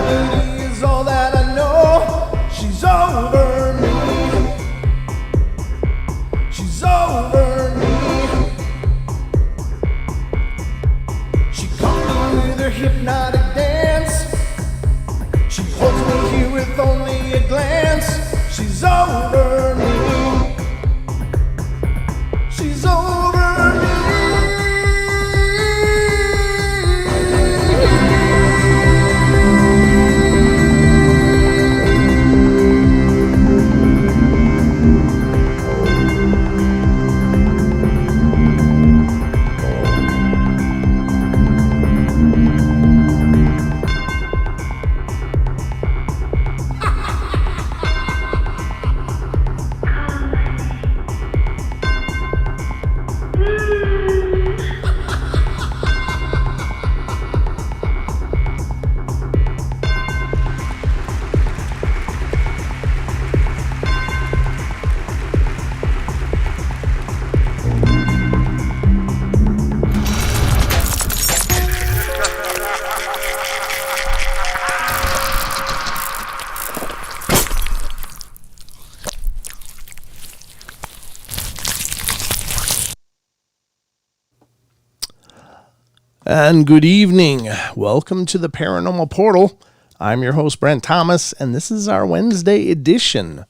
gravity is all that I know. She's over me. She's over me. She comes with her hypnotic dance. She holds me here with only a glance. She's over me. She's over me. And good evening. Welcome to the Paranormal Portal. I'm your host, Brent Thomas, and this is our Wednesday edition.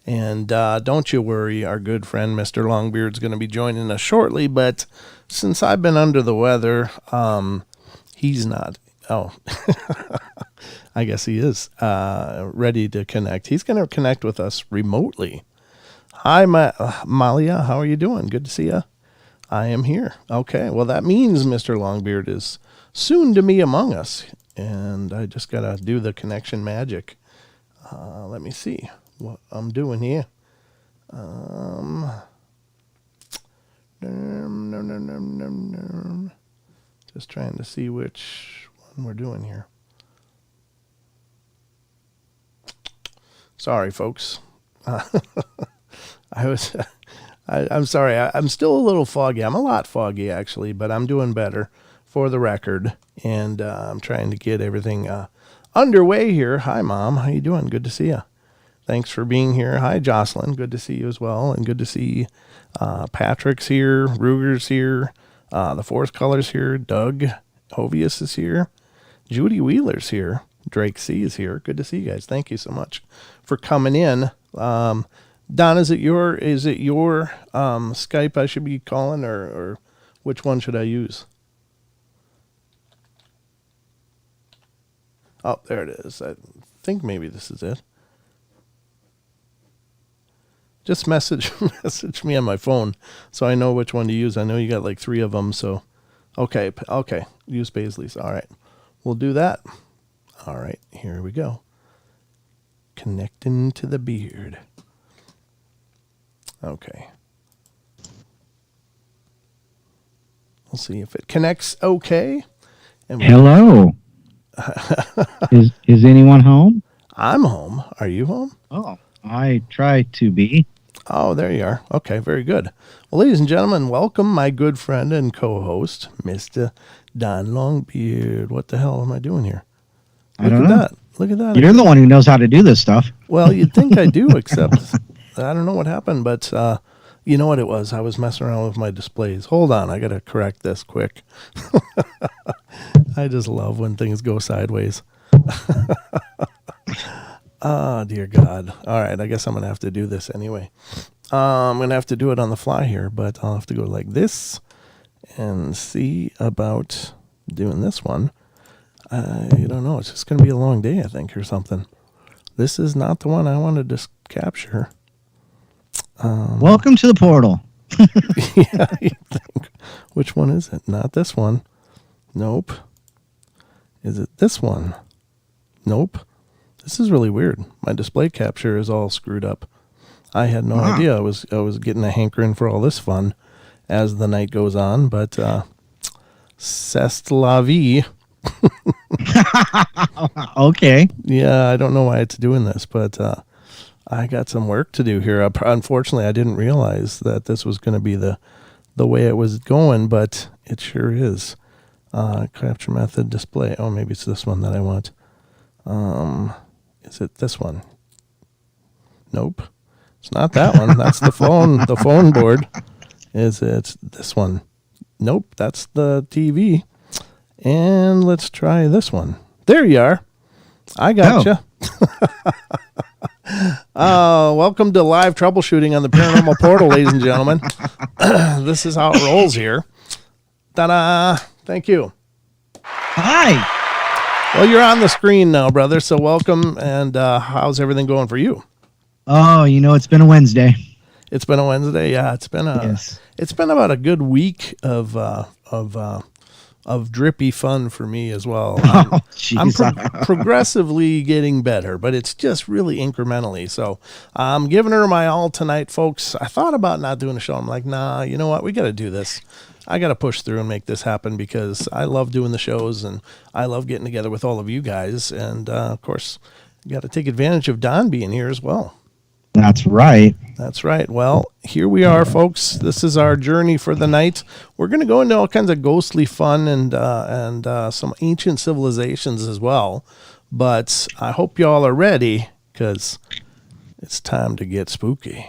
And don't you worry, our good friend, Mr. Longbeard's going to be joining us shortly, but since I've been under the weather, he's not. Oh, I guess he is ready to connect. He's going to connect with us remotely. Hi, Malia. How are you doing? Good to see you. I am here. Okay, well, that means Mr. Longbeard is soon to be among us, and I just got to do the connection magic. Let me see what I'm doing here. Just trying to see which one we're doing here. Sorry, folks. I'm sorry. I'm still a little foggy. I'm a lot foggy, actually, but I'm doing better for the record. And I'm trying to get everything underway here. Hi, Mom. How you doing? Good to see you. Thanks for being here. Hi, Jocelyn. Good to see you as well. And good to see Patrick's here. Ruger's here. The Fourth Color's here. Doug Hovius is here. Judy Wheeler's here. Drake C is here. Good to see you guys. Thank you so much for coming in. Don, is it your Skype I should be calling, or which one should I use? Oh, there it is. I think maybe this is it. Just message me on my phone so I know which one to use. I know you got like 3 of them, so okay. Use Paisley's. All right, we'll do that. All right, here we go. Connecting to the beard. Okay. We'll see if it connects okay. And hello. Is anyone home? I'm home. Are you home? Oh, I try to be. Oh, there you are. Okay, very good. Well, ladies and gentlemen, welcome my good friend and co-host, Mr. Don Longbeard. What the hell am I doing here? I don't know. Look at that. You're the one who knows how to do this stuff. Well, you'd think I do, except I don't know what happened, but you know what it was? I was messing around with my displays. Hold on, I got to correct this quick. I just love when things go sideways. Oh, dear God. All right, I guess I'm going to have to do this anyway. I'm going to have to do it on the fly here, but I'll have to go like this and see about doing this one. I don't know. It's just going to be a long day, I think, or something. This is not the one I wanted to capture. Welcome to the portal. Yeah, you think. Which one is it? Not this one. Nope. Is it this one? Nope. This is really weird. My display capture is all screwed up. I had no idea I was getting a hankering for all this fun as the night goes on, but c'est la vie. Okay. Yeah, I don't know why it's doing this, but I got some work to do here. Unfortunately, I didn't realize that this was going to be the way it was going, but it sure is. Capture method display. Oh, maybe it's this one that I want. Is it this one? Nope. It's not that one. That's the phone board. Is it this one? Nope. That's the TV. And let's try this one. There you are. I gotcha. Welcome to live troubleshooting on the Paranormal Portal, ladies and gentlemen. This is how it rolls here. Ta-da! Thank you. Hi. Well, you're on the screen now, brother, so welcome. And how's everything going for you? Oh, it's been a Wednesday. It's been a Wednesday. Yeah, it's been It's been about a good week of drippy fun for me as well. I'm progressively getting better, but it's just really incrementally. So I'm giving her my all tonight, folks. I thought about not doing a show. I'm like, nah, you know what? We got to do this. I got to push through and make this happen because I love doing the shows and I love getting together with all of you guys. And of course, you got to take advantage of Don being here as well. That's right. That's right. Well, here we are, folks. This is our journey for the night. We're going to go into all kinds of ghostly fun and some ancient civilizations as well. But I hope y'all are ready because it's time to get spooky.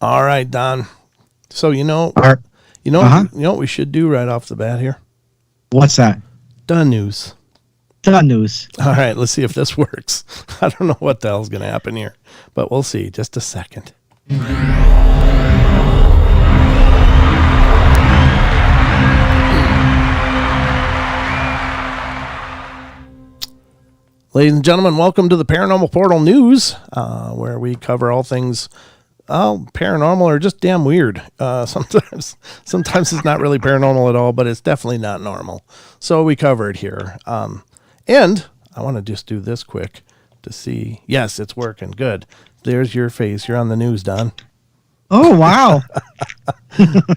All right, Don. So you know what we should do right off the bat here? What's that? The news. The news. All right, let's see if this works. I don't know what the hell's going to happen here, but we'll see. Just a second. Ladies and gentlemen, welcome to the Paranormal Portal News, where we cover all things paranormal or just damn weird. Sometimes it's not really paranormal at all, but it's definitely not normal. So we cover it here. And I want to just do this quick to see. Yes, it's working. Good. There's your face. You're on the news, Don. Oh, wow.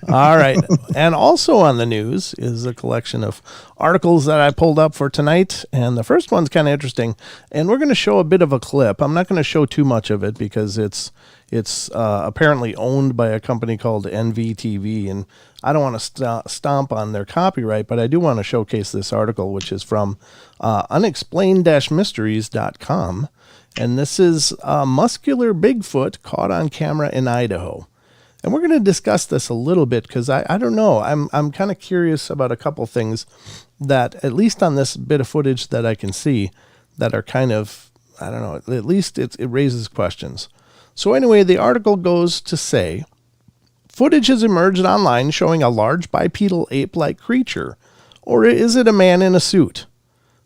All right. And also on the news is a collection of articles that I pulled up for tonight. And the first one's kind of interesting. And we're going to show a bit of a clip. I'm not going to show too much of it because it's apparently owned by a company called NVTV. And I don't want to stomp on their copyright, but I do want to showcase this article, which is from unexplained-mysteries.com. And this is muscular Bigfoot caught on camera in Idaho. And we're going to discuss this a little bit because I don't know. I'm kind of curious about a couple things that, at least on this bit of footage that I can see, that are kind of, I don't know, at least it raises questions. So anyway, the article goes to say, footage has emerged online showing a large bipedal ape-like creature. Or is it a man in a suit?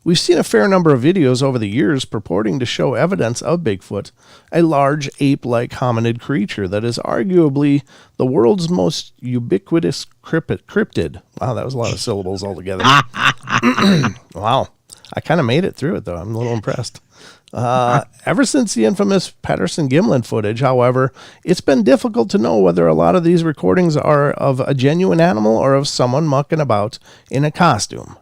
We've seen a fair number of videos over the years purporting to show evidence of Bigfoot, a large ape-like hominid creature that is arguably the world's most ubiquitous cryptid. Wow, that was a lot of syllables altogether. Wow. I kind of made it through it, though. I'm a little impressed. Ever since the infamous Patterson-Gimlin footage, however, it's been difficult to know whether a lot of these recordings are of a genuine animal or of someone mucking about in a costume.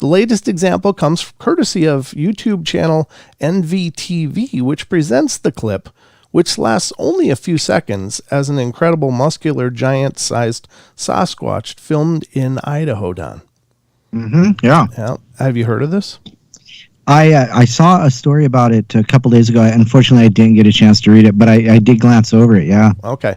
The latest example comes courtesy of YouTube channel NVTV, which presents the clip, which lasts only a few seconds, as an incredible muscular giant-sized Sasquatch filmed in Idaho, Don. Mm-hmm. Yeah. Have you heard of this? I saw a story about it a couple days ago. Unfortunately, I didn't get a chance to read it, but I did glance over it, yeah. Okay.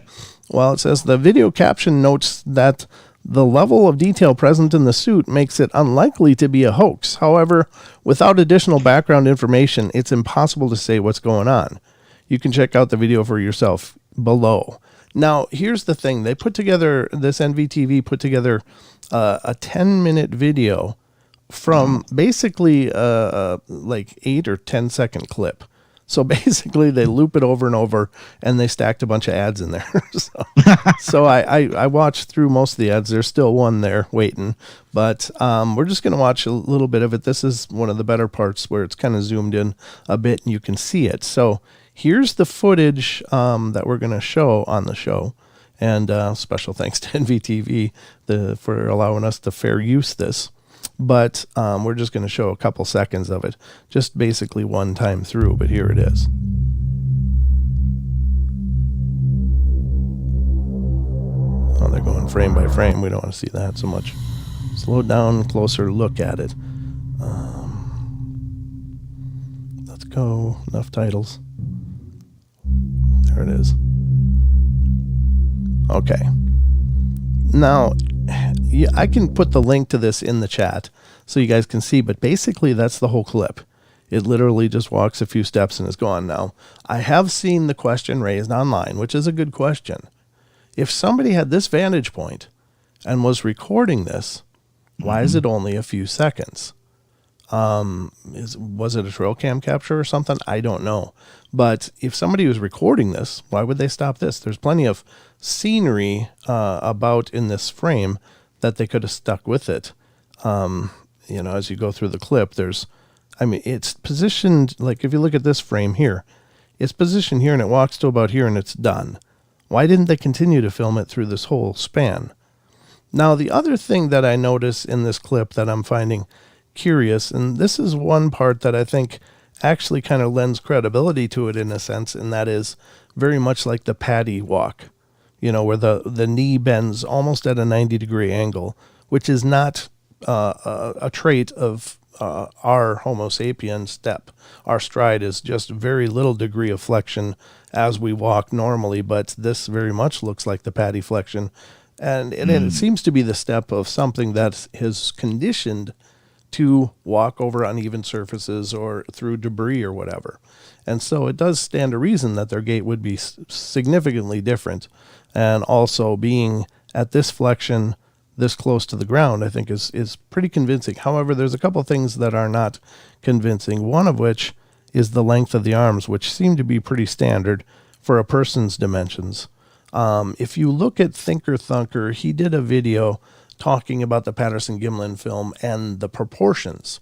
Well, it says the video caption notes that the level of detail present in the suit makes it unlikely to be a hoax. However, without additional background information, it's impossible to say what's going on. You can check out the video for yourself below. Now, here's the thing. This NVTV put together a 10-minute video from basically like 8 or 10 second clip. So basically, they loop it over and over, and they stacked a bunch of ads in there. So I watched through most of the ads. There's still one there waiting, but we're just going to watch a little bit of it. This is one of the better parts where it's kind of zoomed in a bit, and you can see it. So here's the footage that we're going to show on the show. And special thanks to NVTV for allowing us to fair use this. But we're just going to show a couple seconds of it, just basically one time through, but here it is. Oh, they're going frame by frame. We don't want to see that so much. Slow down, closer look at it. Let's go. Enough titles. There it is. Okay. Now, yeah, I can put the link to this in the chat so you guys can see, but basically that's the whole clip. It literally just walks a few steps and is gone. Now, I have seen the question raised online, which is a good question. If somebody had this vantage point and was recording this, why is it only a few seconds? Was it a trail cam capture or something? I don't know. But if somebody was recording this, why would they stop this? There's plenty of scenery about in this frame that they could have stuck with it. As you go through the clip, it's positioned, like if you look at this frame here, it's positioned here and it walks to about here and it's done. Why didn't they continue to film it through this whole span? Now, the other thing that I notice in this clip that I'm finding curious, and this is one part that I think actually kind of lends credibility to it in a sense, and that is very much like the Paddy walk, where the knee bends almost at a 90-degree angle, which is not a trait of our Homo sapien step. Our stride is just very little degree of flexion as we walk normally, but this very much looks like the Paddy flexion, and it seems to be the step of something that is conditioned to walk over uneven surfaces or through debris or whatever. And so it does stand to reason that their gait would be significantly different. And also being at this flexion, this close to the ground, I think is pretty convincing. However, there's a couple things that are not convincing, one of which is the length of the arms, which seem to be pretty standard for a person's dimensions. If you look at Thinker Thunker, he did a video talking about the Patterson-Gimlin film and the proportions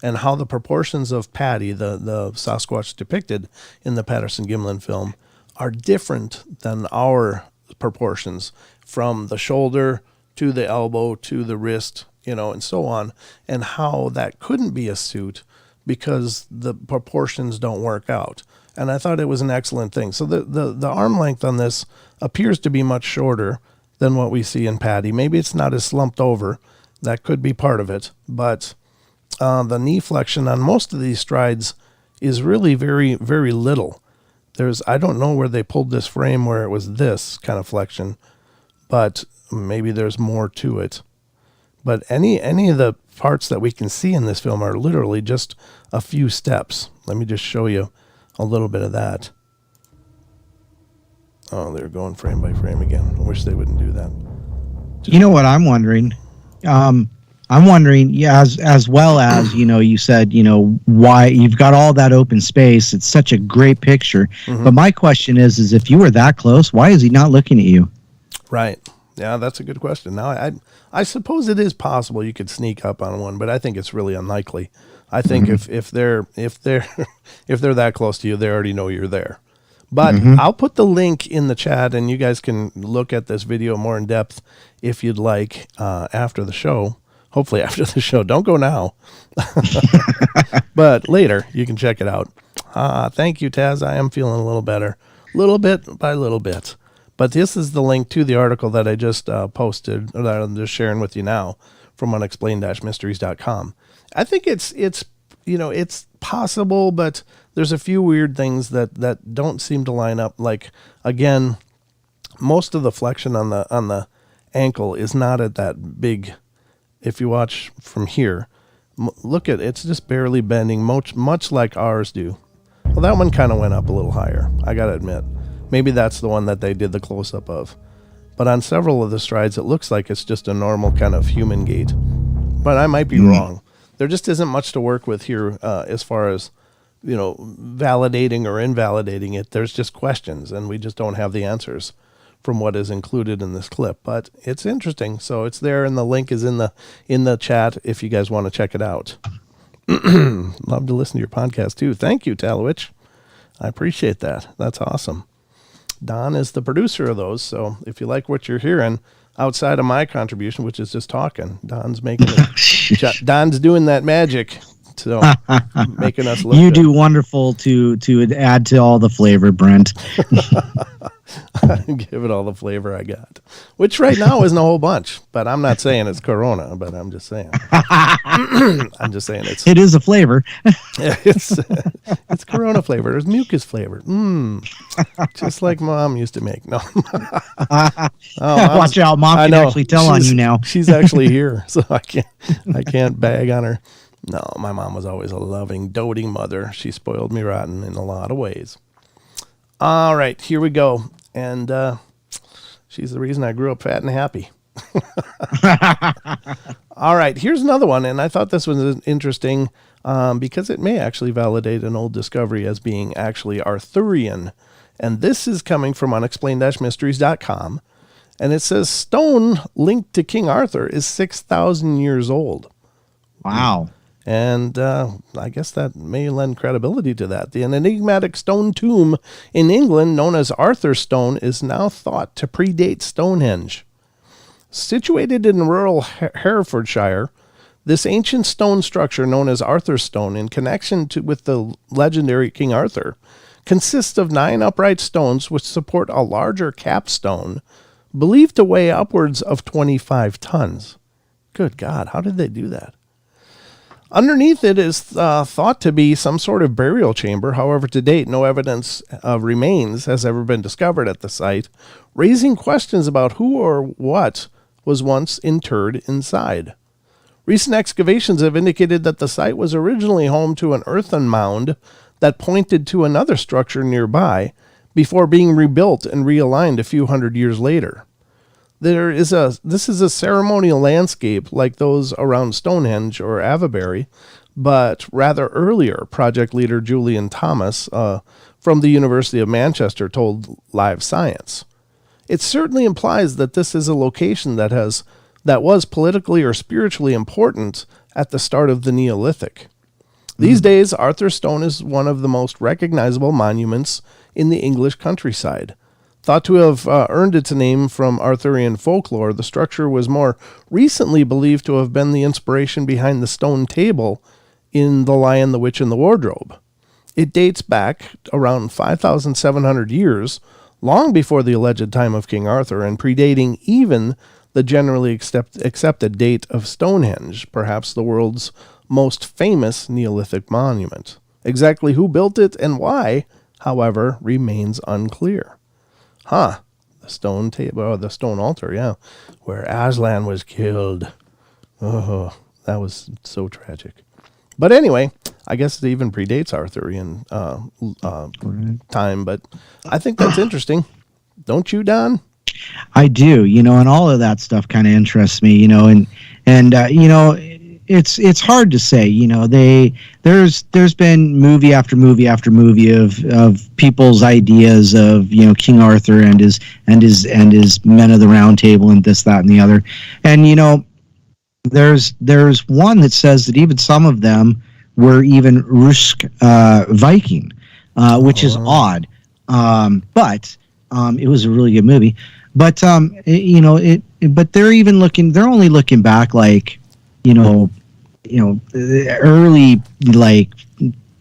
and how the proportions of Paddy, the Sasquatch depicted in the Patterson-Gimlin film, are different than our proportions from the shoulder to the elbow to the wrist, and so on, and how that couldn't be a suit because the proportions don't work out. And I thought it was an excellent thing. So the arm length on this appears to be much shorter than what we see in Paddy. Maybe it's not as slumped over. That could be part of it. But the knee flexion on most of these strides is really very, very little. I don't know where they pulled this frame where it was this kind of flexion, but maybe there's more to it. But any of the parts that we can see in this film are literally just a few steps. Let me just show you a little bit of that. Oh, they're going frame by frame again. I wish they wouldn't do that. You know what I'm wondering? I'm wondering, yeah, as well as, you said, why you've got all that open space. It's such a great picture. Mm-hmm. But my question is if you were that close, why is he not looking at you? Right. Yeah, that's a good question. Now, I suppose it is possible you could sneak up on one, but I think it's really unlikely. I think if they're that close to you, they already know you're there. But I'll put the link in the chat, and you guys can look at this video more in depth if you'd like after the show. Hopefully after the show. Don't go now. But later, you can check it out. Thank you, Taz. I am feeling a little better. Little bit by little bit. But this is the link to the article that I just posted, or that I'm just sharing with you now from unexplained-mysteries.com. I think it's possible, but there's a few weird things that don't seem to line up. Like, again, most of the flexion on the ankle is not at that big. If you watch from here, look at it's just barely bending, much like ours do. Well, that one kind of went up a little higher, I gotta admit. Maybe that's the one that they did the close-up of. But on several of the strides, it looks like it's just a normal kind of human gait. But I might be wrong. There just isn't much to work with here as far as validating or invalidating it. There's just questions, and we just don't have the answers from what is included in this clip. But it's interesting, so it's there, and the link is in the chat if you guys want to check it out. Love to listen to your podcast too. Thank you, Talowich. I appreciate that. That's awesome. Don is the producer of those, so if you like what you're hearing outside of my contribution, which is just talking, Don's making it. Don's doing that magic. So making us look you good. do wonderful to add to all the flavor, Brent. Give it all the flavor I got, which right now isn't a whole bunch, but I'm not saying it's Corona, but I'm just saying. I'm just saying it is a flavor. it's Corona flavor. There's mucus flavor. Just like Mom used to make. No. Watch out, Mom can actually tell on you now. She's actually here, so I can't bag on her. No, my mom was always a loving, doting mother. She spoiled me rotten in a lot of ways. All right, here we go. And she's the reason I grew up fat and happy. All right, here's another one. And I thought this was interesting because it may actually validate an old discovery as being actually Arthurian. And this is coming from unexplained-mysteries.com. And it says stone linked to King Arthur is 6,000 years old. Wow. And I guess that may lend credibility to that. The enigmatic stone tomb in England, known as Arthur's Stone, is now thought to predate Stonehenge. Situated in rural Herefordshire, this ancient stone structure, known as Arthur's Stone, in connection with the legendary King Arthur, consists of 9 upright stones which support a larger capstone, believed to weigh upwards of 25 tons. Good God, how did they do that? Underneath it is thought to be some sort of burial chamber. However, to date, no evidence of remains has ever been discovered at the site, raising questions about who or what was once interred inside. Recent excavations have indicated that the site was originally home to an earthen mound that pointed to another structure nearby before being rebuilt and realigned a few hundred years later. This is a ceremonial landscape like those around Stonehenge or Avebury, but rather earlier. Project leader Julian Thomas from the University of Manchester told Live Science. It certainly implies that this is a location that was politically or spiritually important at the start of the Neolithic. These days, Arthur's Stone is one of the most recognizable monuments in the English countryside. Thought to have earned its name from Arthurian folklore, the structure was more recently believed to have been the inspiration behind the stone table in The Lion, the Witch, and the Wardrobe. It dates back around 5,700 years, long before the alleged time of King Arthur, and predating even the generally accepted date of Stonehenge, perhaps the world's most famous Neolithic monument. Exactly who built it and why, however, remains unclear. The stone table, the stone altar, yeah, where Aslan was killed. Oh, that was so tragic. But anyway, I guess it even predates Arthurian time, but I think that's interesting. Don't you, Don? I do, and all of that stuff kind of interests me, and it's hard to say, there's been movie after movie after movie of people's ideas of, King Arthur and his men of the Round Table and this, that, and the other. And, there's one that says that even some of them were even Rusk Viking, which is odd. But it was a really good movie. But but they're only looking back like, early like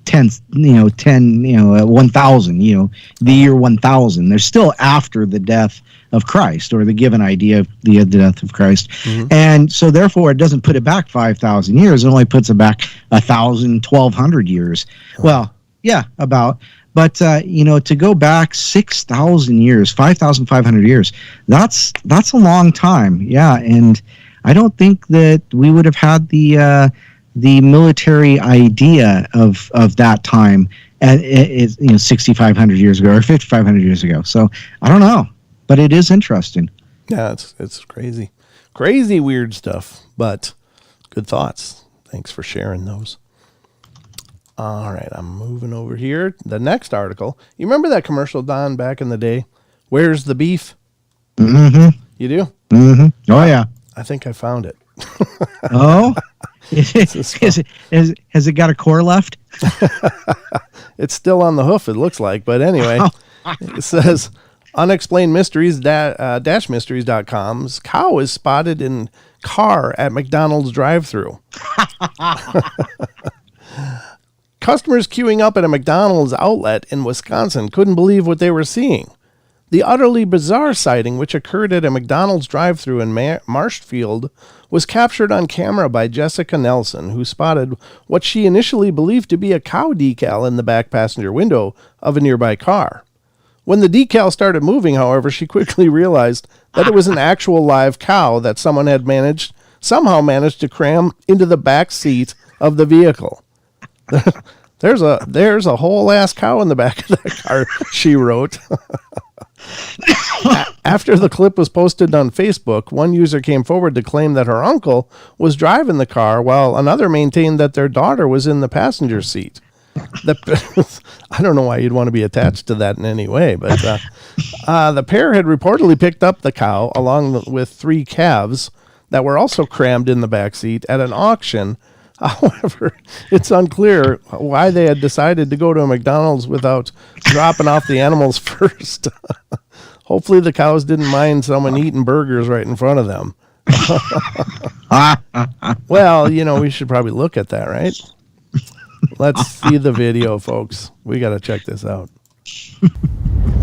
1000, the year 1000. They're still after the death of Christ, or the given idea of the death of Christ. Mm-hmm. And so therefore it doesn't put it back 5,000 years. It only puts it back 1,000, 1,200 years. Oh. Well, yeah, about. But, to go back 6,000 years, 5,500 years, that's a long time. Yeah. And I don't think that we would have had the military idea of that time at 6,500 years ago or 5,500 years ago. So I don't know, but it is interesting. Yeah, it's crazy weird stuff, but good thoughts. Thanks for sharing those. All right, I'm moving over here. The next article. You remember that commercial, Don, back in the day? Where's the beef? Mm-hmm. You do? Mm-hmm. Oh, yeah. I think I found it. Oh? Has it got a core left? It's still on the hoof, it looks like. But anyway, it says, unexplained mysteries, mysteries.com's cow is spotted in car at McDonald's drive-thru. Customers queuing up at a McDonald's outlet in Wisconsin couldn't believe what they were seeing. The utterly bizarre sighting, which occurred at a McDonald's drive-thru in Marshfield, was captured on camera by Jessica Nelson, who spotted what she initially believed to be a cow decal in the back passenger window of a nearby car. When the decal started moving, however, she quickly realized that it was an actual live cow that someone had somehow managed to cram into the back seat of the vehicle. There's a whole ass cow in the back of that car, she wrote. After the clip was posted on Facebook, one user came forward to claim that her uncle was driving the car while another maintained that their daughter was in the passenger seat. I don't know why you'd want to be attached to that in any way, but the pair had reportedly picked up the cow along with 3 calves that were also crammed in the back seat at an auction. However, it's unclear why they had decided to go to a McDonald's without dropping off the animals first. Hopefully the cows didn't mind someone eating burgers right in front of them. Well, we should probably look at that, right? Let's see the video, folks. We got to check this out.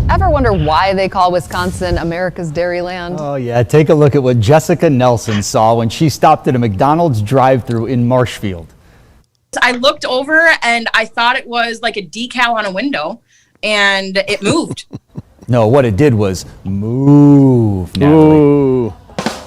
Ever wonder why they call Wisconsin America's Dairyland? Oh, yeah. Take a look at what Jessica Nelson saw when she stopped at a McDonald's drive-thru in Marshfield. I looked over and I thought it was like a decal on a window, and it moved. No, what it did was move, Natalie. Ooh.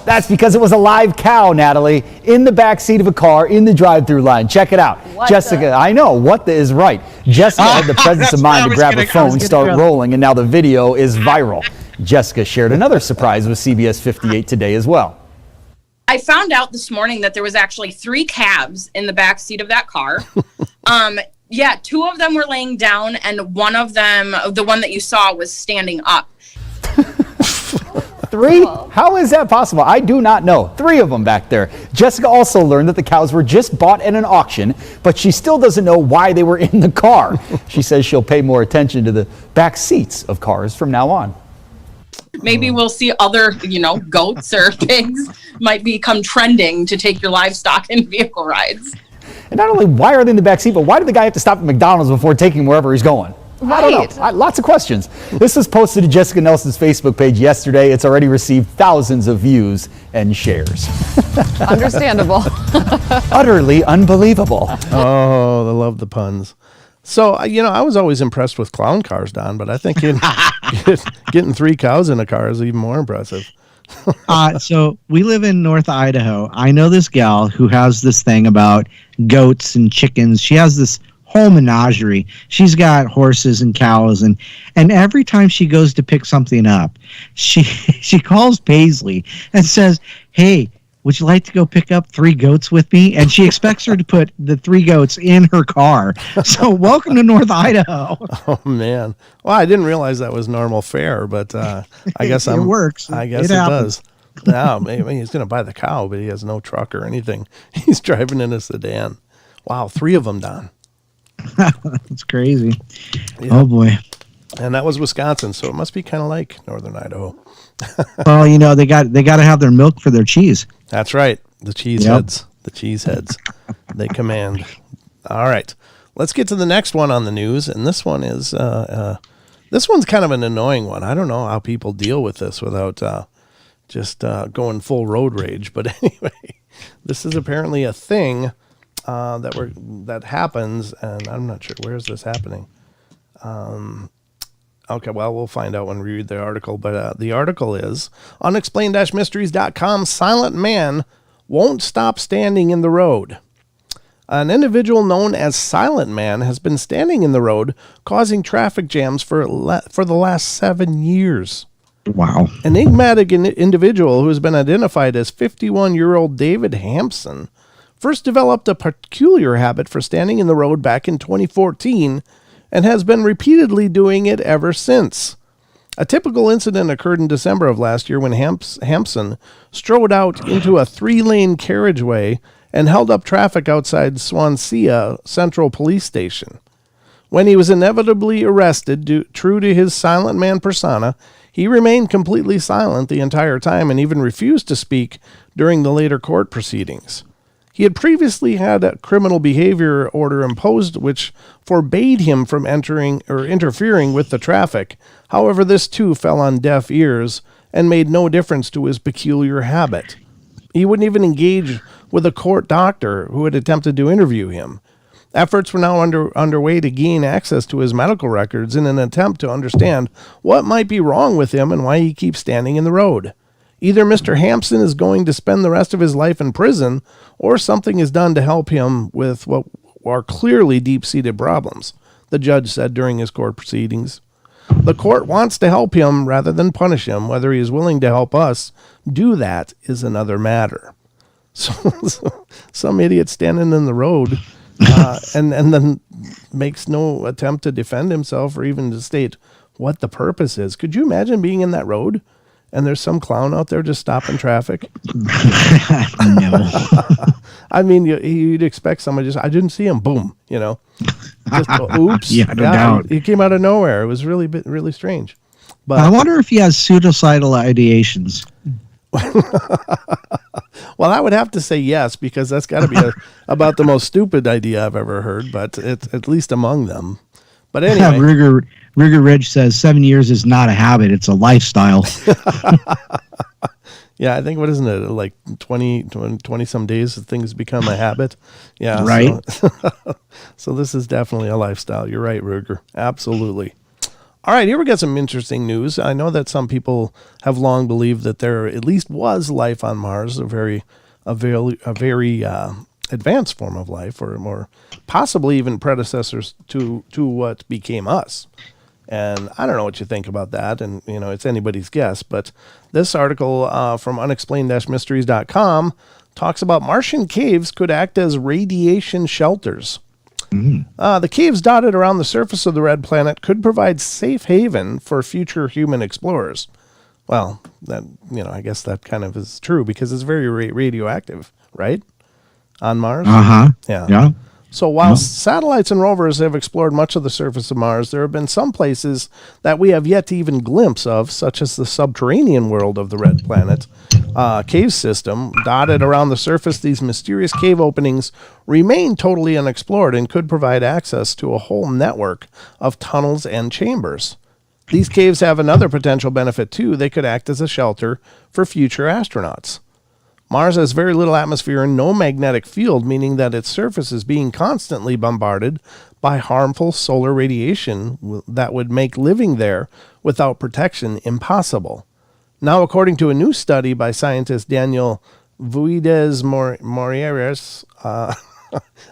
That's because it was a live cow, Natalie, in the back seat of a car in the drive-thru line. Check it out. What Jessica, I know, what the is right. Jessica had the presence of mind to grab her phone, start rolling, and now the video is viral. Jessica shared another surprise with CBS 58 today as well. I found out this morning that there was actually 3 calves in the back seat of that car. Yeah, 2 of them were laying down, and one of them, the one that you saw, was standing up. 3? How is that possible? I do not know. 3 of them back there. Jessica also learned that the cows were just bought at an auction, but she still doesn't know why they were in the car. She says she'll pay more attention to the back seats of cars from now on. Maybe we'll see other, goats or pigs might become trending to take your livestock in vehicle rides. And not only why are they in the back seat, but why did the guy have to stop at McDonald's before taking him wherever he's going? Right. I don't know. Lots of questions. This was posted to Jessica Nelson's Facebook page yesterday. It's already received thousands of views and shares. Understandable. Utterly unbelievable. Oh, I love the puns. So, I was always impressed with clown cars, Don, but I think getting 3 cows in a car is even more impressive. So we live in North Idaho. I know this gal who has this thing about goats and chickens. She has this whole menagerie. She's got horses and cows, and every time she goes to pick something up, she calls Paisley and says, "Hey, would you like to go pick up 3 goats with me?" And she expects her to put the 3 goats in her car. So welcome to North Idaho. Oh man. Well, I didn't realize that was normal fare, but I guess it works. I guess it happens. does. Now, maybe he's going to buy the cow, but he has no truck or anything. He's driving in a sedan. Wow, 3 of them, Don. That's crazy. Yeah. Oh boy. And that was Wisconsin, so it must be kind of like Northern Idaho. Well, they got to have their milk for their cheese. That's right. The cheese heads. The cheese heads. They command. All right. Let's get to the next one on the news, and this one is this one's kind of an annoying one. I don't know how people deal with this without just going full road rage, but anyway, this is apparently a thing that happens, and I'm not sure where is this happening. Okay, well, we'll find out when we read the article, but the article is unexplained-mysteries.com. Silent man won't stop standing in the road. An individual known as Silent Man has been standing in the road, causing traffic jams for the last 7 years. Wow. An enigmatic individual who has been identified as 51-year-old David Hampson first developed a peculiar habit for standing in the road back in 2014 and has been repeatedly doing it ever since. A typical incident occurred in December of last year when Hampson strode out into a 3-lane carriageway and held up traffic outside Swansea Central Police Station. When he was inevitably arrested, true to his silent man persona, he remained completely silent the entire time and even refused to speak during the later court proceedings. He had previously had a criminal behavior order imposed which forbade him from entering or interfering with the traffic. However, this too fell on deaf ears and made no difference to his peculiar habit. He wouldn't even engage with a court doctor who had attempted to interview him. Efforts were now underway to gain access to his medical records in an attempt to understand what might be wrong with him and why he keeps standing in the road. Either Mr. Hampson is going to spend the rest of his life in prison, or something is done to help him with what are clearly deep-seated problems, the judge said during his court proceedings. The court wants to help him rather than punish him. Whether he is willing to help us do that is another matter. So some idiot standing in the road and then makes no attempt to defend himself or even to state what the purpose is. Could you imagine being in that road and there's some clown out there just stopping traffic? No. I mean, you'd expect someone just, I didn't see him, boom, just oops. Yeah, no doubt. He came out of nowhere. It was really strange. But I wonder if he has suicidal ideations. Well, I would have to say yes, because that's got to be about the most stupid idea I've ever heard, but it's at least among them. But anyway. Rigger Ridge says 7 years is not a habit, it's a lifestyle. Yeah, I think, what isn't it, like 20 some days things become a habit? Yeah. Right. So this is definitely a lifestyle. You're right, Ruger. Absolutely. All right, here we got some interesting news. I know that some people have long believed that there at least was life on Mars, a very advanced form of life, or more possibly even predecessors to what became us. And I don't know what you think about that, and it's anybody's guess, but this article from unexplained-mysteries.com talks about Martian caves could act as radiation shelters. The caves dotted around the surface of the red planet could provide safe haven for future human explorers. Well, that I guess that kind of is true, because it's very radioactive, right? On Mars? Yeah. So while satellites and rovers have explored much of the surface of Mars, there have been some places that we have yet to even glimpse of, such as the subterranean world of the red planet cave system. Dotted around the surface, these mysterious cave openings remain totally unexplored and could provide access to a whole network of tunnels and chambers. These caves have another potential benefit too. They could act as a shelter for future astronauts. Mars has very little atmosphere and no magnetic field, meaning that its surface is being constantly bombarded by harmful solar radiation that would make living there without protection impossible. Now, according to a new study by scientist Daniel Vuidez Morieres,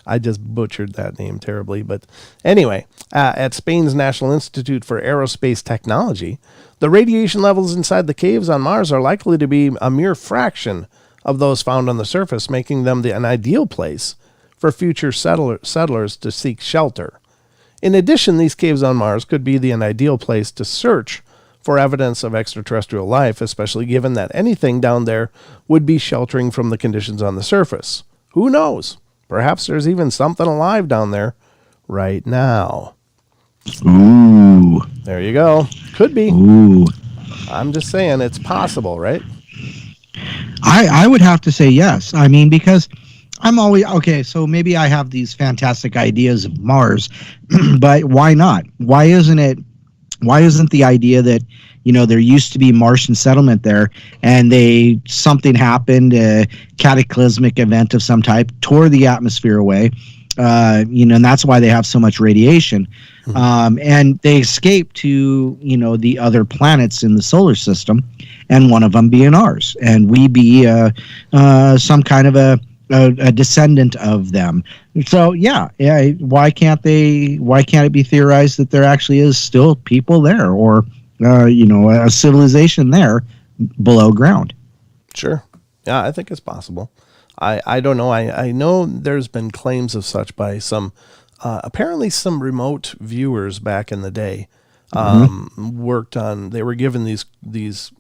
I just butchered that name terribly, but anyway, at Spain's National Institute for Aerospace Technology, the radiation levels inside the caves on Mars are likely to be a mere fraction of those found on the surface, making them an ideal place for future settlers to seek shelter. In addition, these caves on Mars could be an ideal place to search for evidence of extraterrestrial life, especially given that anything down there would be sheltering from the conditions on the surface. Who knows? Perhaps there's even something alive down there right now. Ooh. There you go. Could be. Ooh. I'm just saying, it's possible, right? I would have to say yes. I mean, because I'm always, okay, so maybe I have these fantastic ideas of Mars, but why not? Why isn't the idea that, there used to be Martian settlement there and something happened, a cataclysmic event of some type, tore the atmosphere away, and that's why they have so much radiation. And they escaped to, the other planets in the solar system, and one of them being ours, and we be some kind of a descendant of them. So yeah, why can't it be theorized that there actually is still people there, or a civilization there below ground? Sure. Yeah, I think it's possible. I don't know. I know there's been claims of such by some, apparently some remote viewers back in the day, worked on, they were given these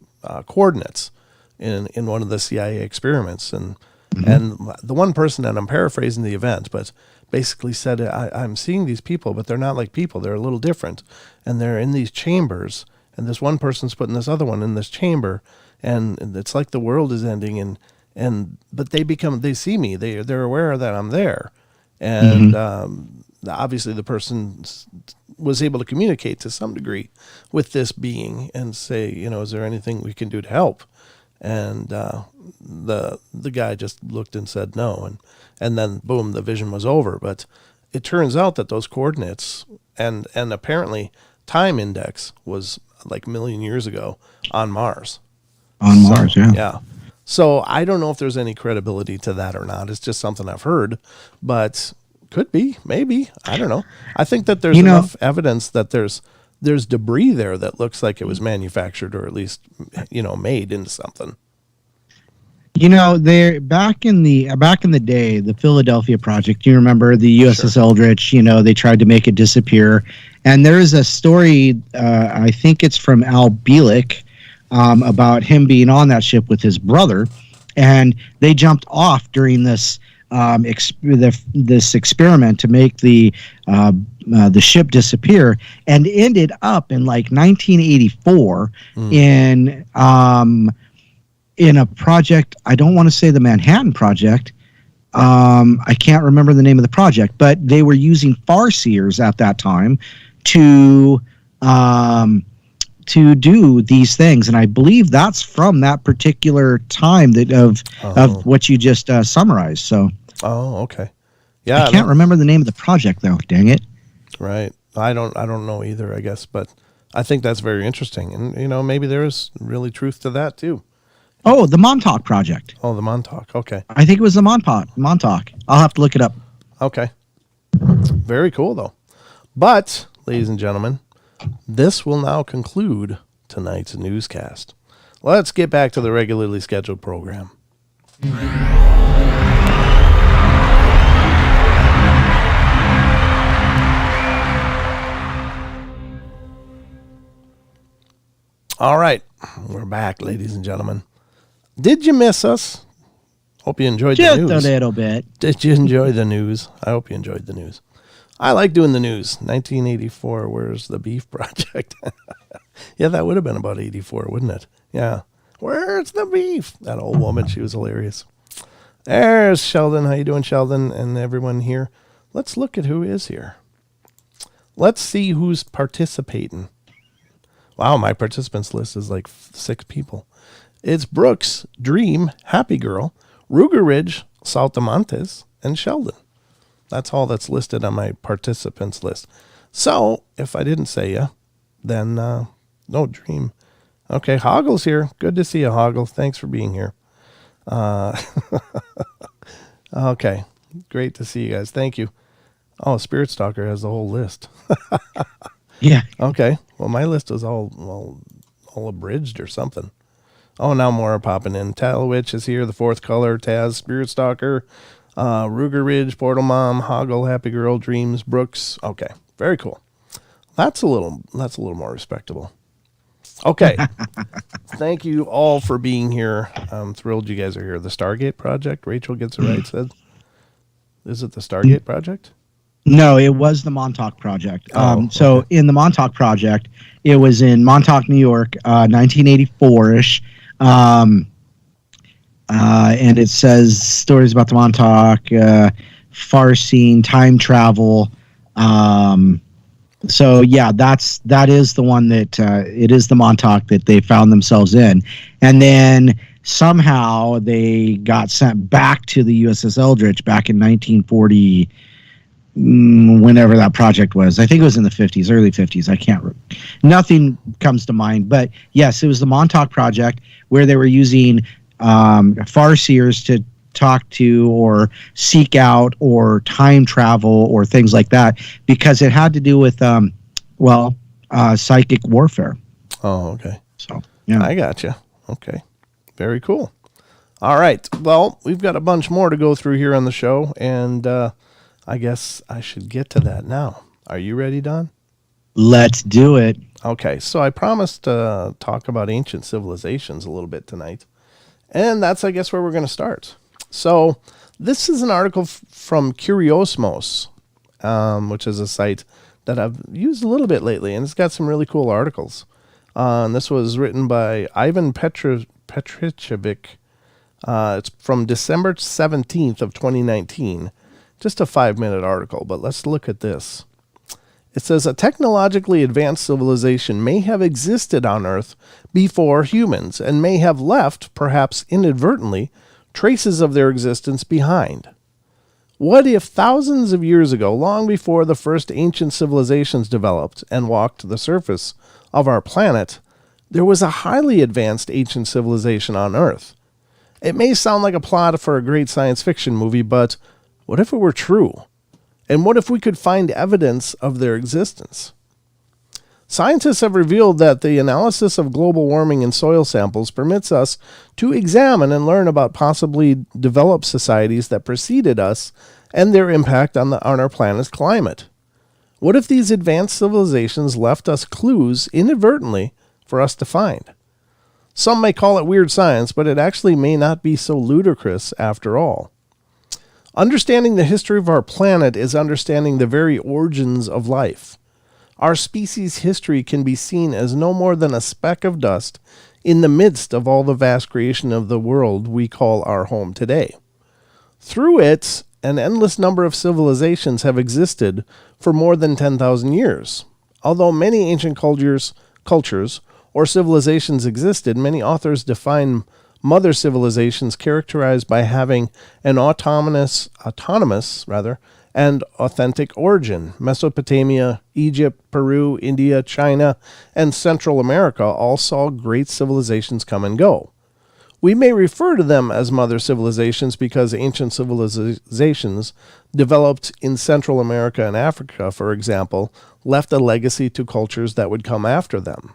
coordinates in one of the CIA experiments. And the one person, and I'm paraphrasing the event, but basically said, I'm seeing these people, but they're not like people. They're a little different. And they're in these chambers. And this one person's putting this other one in this chamber. And it's like the world is ending. But they see me. They're aware that I'm there. And obviously the person was able to communicate to some degree with this being and say, is there anything we can do to help? And the guy just looked and said no, and then boom, the vision was over. But it turns out that those coordinates and apparently time index was like a million years ago on Mars. Mars, yeah. Yeah. So I don't know if there's any credibility to that or not. It's just something I've heard, but could be, maybe. I don't know. I think that there's enough evidence that there's debris there that looks like it was manufactured or at least, made into something. There back in the day, the Philadelphia Project. You remember the USS Eldridge? They tried to make it disappear, and there is a story. I think it's from Al Bielek about him being on that ship with his brother, and they jumped off during this this experiment to make the ship disappear, and ended up in like 1984 in a project. I don't want to say the Manhattan Project. I can't remember the name of the project, but they were using farseers at that time to do these things, and I believe that's from that particular time of what you just summarized. So, okay, yeah, I can't remember the name of the project though. Dang it! Right, I don't know either. I guess, but I think that's very interesting, and maybe there is really truth to that too. Oh, the Montauk Project. Oh, the Montauk. Okay. I think it was the Montauk. I'll have to look it up. Okay. Very cool, though. But, ladies and gentlemen, this will now conclude tonight's newscast. Let's get back to the regularly scheduled program. All right. We're back, ladies and gentlemen. Did you miss us? Hope you enjoyed the news. Just a little bit. Did you enjoy the news? I hope you enjoyed the news. I like doing the news. 1984, Where's the Beef Project? Yeah, that would have been about 84, wouldn't it? Yeah. Where's the beef? That old woman, she was hilarious. There's Sheldon. How you doing, Sheldon, and everyone here? Let's look at who is here. Let's see who's participating. Wow, my participants list is like 6 people. It's Brooks, Dream, Happy Girl, Ruger Ridge, Saltamontes, and Sheldon. That's all that's listed on my participants list. So, if I didn't say you, then no, Dream. Okay, Hoggle's here. Good to see you, Hoggle. Thanks for being here. Okay, great to see you guys. Thank you. Oh, Spirit Stalker has the whole list. Yeah. Okay, well, my list was all abridged or something. Oh, now more are popping in. Talwitch is here, the 4th color, Taz, Spirit Stalker, Ruger Ridge, Portal Mom, Hoggle, Happy Girl, Dreams, Brooks. Okay, very cool. That's a little more respectable. Okay. Thank you all for being here. I'm thrilled you guys are here. The Stargate Project, Rachel gets it right, said. Is it the Stargate Project? No, it was the Montauk Project. So okay. In the Montauk Project, it was in Montauk, New York, 1984-ish. And it says stories about the Montauk, Farsine, time travel. So yeah, that is the one that it is the Montauk that they found themselves in, and then somehow they got sent back to the USS Eldridge back in 1940. Whenever that project was, I think it was in the 50s, early 50s. I can't. Nothing comes to mind, but yes, it was the Montauk Project where they were using farseers to talk to or seek out or time travel or things like that, because it had to do with psychic warfare. Oh, okay. So yeah, I gotcha. Okay, very cool. All right. Well, we've got a bunch more to go through here on the show, and I guess I should get to that now. Are you ready, Don? Let's do it. Okay, so I promised to talk about ancient civilizations a little bit tonight, and that's, I guess, where we're going to start. So this is an article from Curiosmos, which is a site that I've used a little bit lately, and it's got some really cool articles. And this was written by Ivan Petricevic. It's from December 17th of 2019. Just a 5-minute article, but let's look at this. It says a technologically advanced civilization may have existed on Earth before humans and may have left, perhaps inadvertently, traces of their existence behind. What if thousands of years ago, long before the first ancient civilizations developed and walked the surface of our planet, there was a highly advanced ancient civilization on Earth? It may sound like a plot for a great science fiction movie, but what if it were true? And what if we could find evidence of their existence? Scientists have revealed that the analysis of global warming in soil samples permits us to examine and learn about possibly developed societies that preceded us and their impact on our planet's climate. What if these advanced civilizations left us clues inadvertently for us to find? Some may call it weird science, but it actually may not be so ludicrous after all. Understanding the history of our planet is understanding the very origins of life. Our species' history can be seen as no more than a speck of dust in the midst of all the vast creation of the world we call our home today. Through it, an endless number of civilizations have existed for more than 10,000 years. Although many ancient cultures or civilizations existed, many authors define mother civilizations characterized by having an autonomous and authentic origin. Mesopotamia, Egypt, Peru, India, China, and Central America all saw great civilizations come and go. We may refer to them as mother civilizations because ancient civilizations developed in Central America and Africa, for example, left a legacy to cultures that would come after them.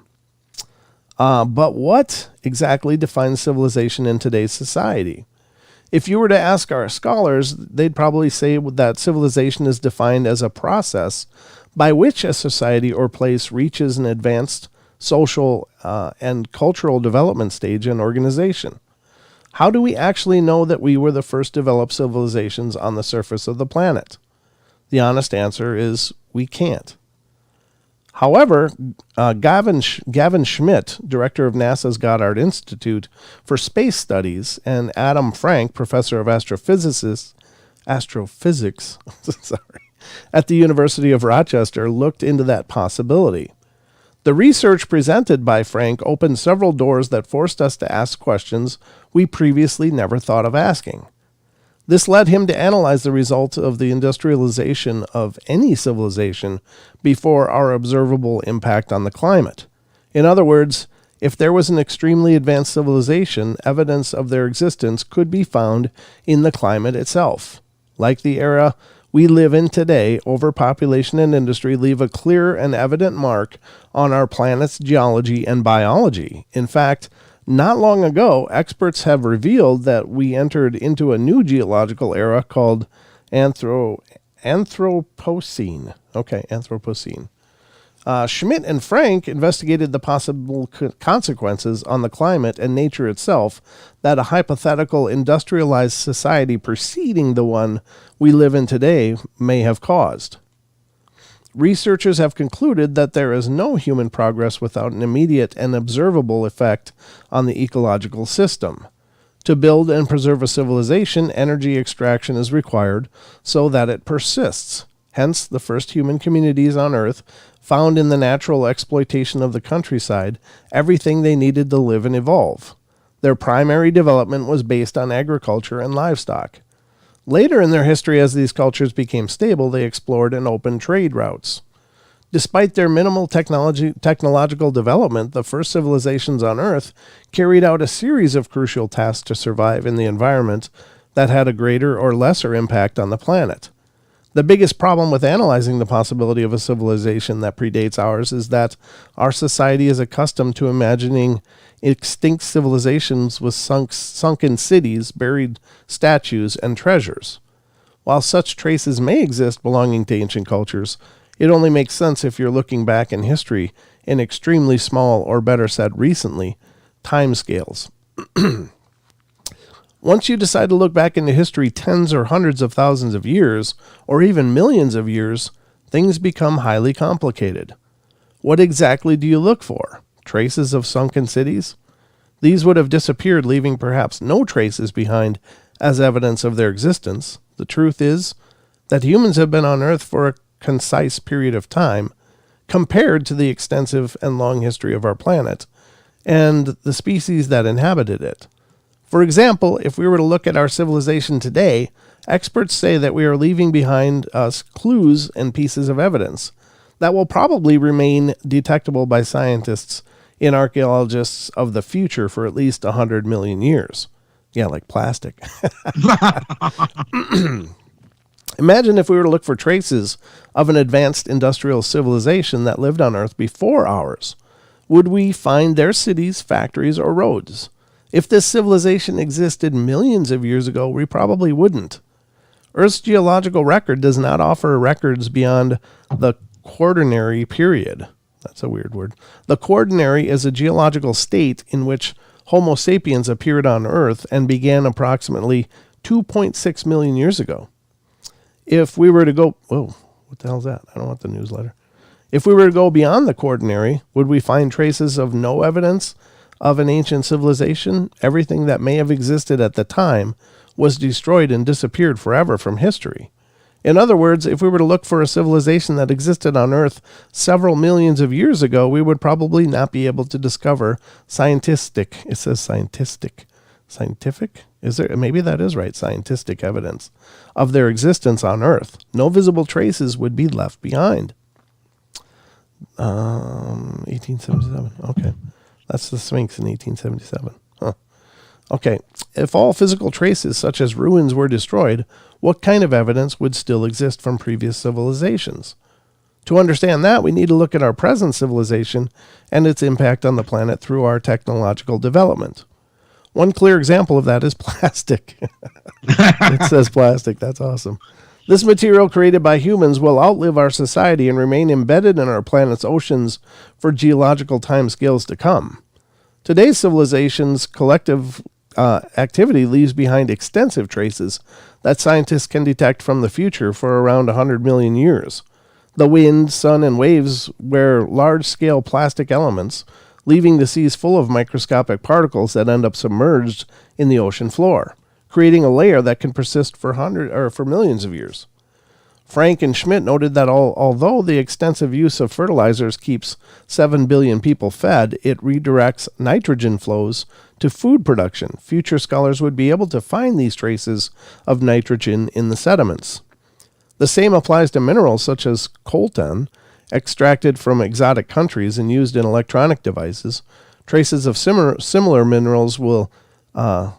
But what exactly defines civilization in today's society? If you were to ask our scholars, they'd probably say that civilization is defined as a process by which a society or place reaches an advanced social and cultural development stage and organization. How do we actually know that we were the first developed civilizations on the surface of the planet? The honest answer is we can't. However, Gavin Schmidt, director of NASA's Goddard Institute for Space Studies, and Adam Frank, professor of astrophysics at the University of Rochester, looked into that possibility. The research presented by Frank opened several doors that forced us to ask questions we previously never thought of asking. This led him to analyze the results of the industrialization of any civilization before our observable impact on the climate. In other words, if there was an extremely advanced civilization, evidence of their existence could be found in the climate itself. Like the era we live in today, overpopulation and industry leave a clear and evident mark on our planet's geology and biology. In fact, not long ago, experts have revealed that we entered into a new geological era called Anthropocene. Anthropocene. Schmidt and Frank investigated the possible consequences on the climate and nature itself that a hypothetical industrialized society preceding the one we live in today may have caused. Researchers have concluded that there is no human progress without an immediate and observable effect on the ecological system. To build and preserve a civilization, energy extraction is required so that it persists. Hence, the first human communities on Earth found in the natural exploitation of the countryside everything they needed to live and evolve. Their primary development was based on agriculture and livestock. Later in their history, as these cultures became stable, they explored and opened trade routes. Despite their minimal technological development, the first civilizations on Earth carried out a series of crucial tasks to survive in the environment that had a greater or lesser impact on the planet. The biggest problem with analyzing the possibility of a civilization that predates ours is that our society is accustomed to imagining extinct civilizations with sunken cities, buried statues, and treasures. While such traces may exist belonging to ancient cultures, it only makes sense if you're looking back in history in extremely small, or better said, recently, timescales. Once you decide to look back into history tens or hundreds of thousands of years, or even millions of years, things become highly complicated. What exactly do you look for? Traces of sunken cities? These would have disappeared, leaving perhaps no traces behind as evidence of their existence. The truth is that humans have been on Earth for a concise period of time compared to the extensive and long history of our planet and the species that inhabited it. For example, if we were to look at our civilization today, experts say that we are leaving behind us clues and pieces of evidence that will probably remain detectable by scientists and archaeologists of the future for at least 100 million years. Yeah, like plastic. Imagine if we were to look for traces of an advanced industrial civilization that lived on Earth before ours. Would we find their cities, factories, or roads? If this civilization existed millions of years ago, we probably wouldn't. Earth's geological record does not offer records beyond the Quaternary period. That's a weird word. The Quaternary is a geological state in which Homo sapiens appeared on Earth and began approximately 2.6 million years ago. If we were to go... Whoa, what the hell's that? I don't want the newsletter. If we were to go beyond the Quaternary, would we find traces of no evidence of an ancient civilization? Everything that may have existed at the time was destroyed and disappeared forever from history. In other words, if we were to look for a civilization that existed on Earth several millions of years ago, we would probably not be able to discover scientific? Is there? Maybe that is right. Scientific evidence of their existence on Earth. No visible traces would be left behind. 1877. Okay. That's the Sphinx in 1877. Huh. Okay. If all physical traces, such as ruins, were destroyed, what kind of evidence would still exist from previous civilizations? To understand that, we need to look at our present civilization and its impact on the planet through our technological development. One clear example of that is plastic. It says plastic. That's awesome. This material created by humans will outlive our society and remain embedded in our planet's oceans for geological timescales to come. Today's civilization's collective activity leaves behind extensive traces that scientists can detect from the future for around 100 million years. The wind, sun, and waves wear large-scale plastic elements, leaving the seas full of microscopic particles that end up submerged in the ocean floor, creating a layer that can persist for millions of years. Frank and Schmidt noted that although the extensive use of fertilizers keeps 7 billion people fed, it redirects nitrogen flows to food production. Future scholars would be able to find these traces of nitrogen in the sediments. The same applies to minerals such as coltan, extracted from exotic countries and used in electronic devices. Traces of similar minerals will also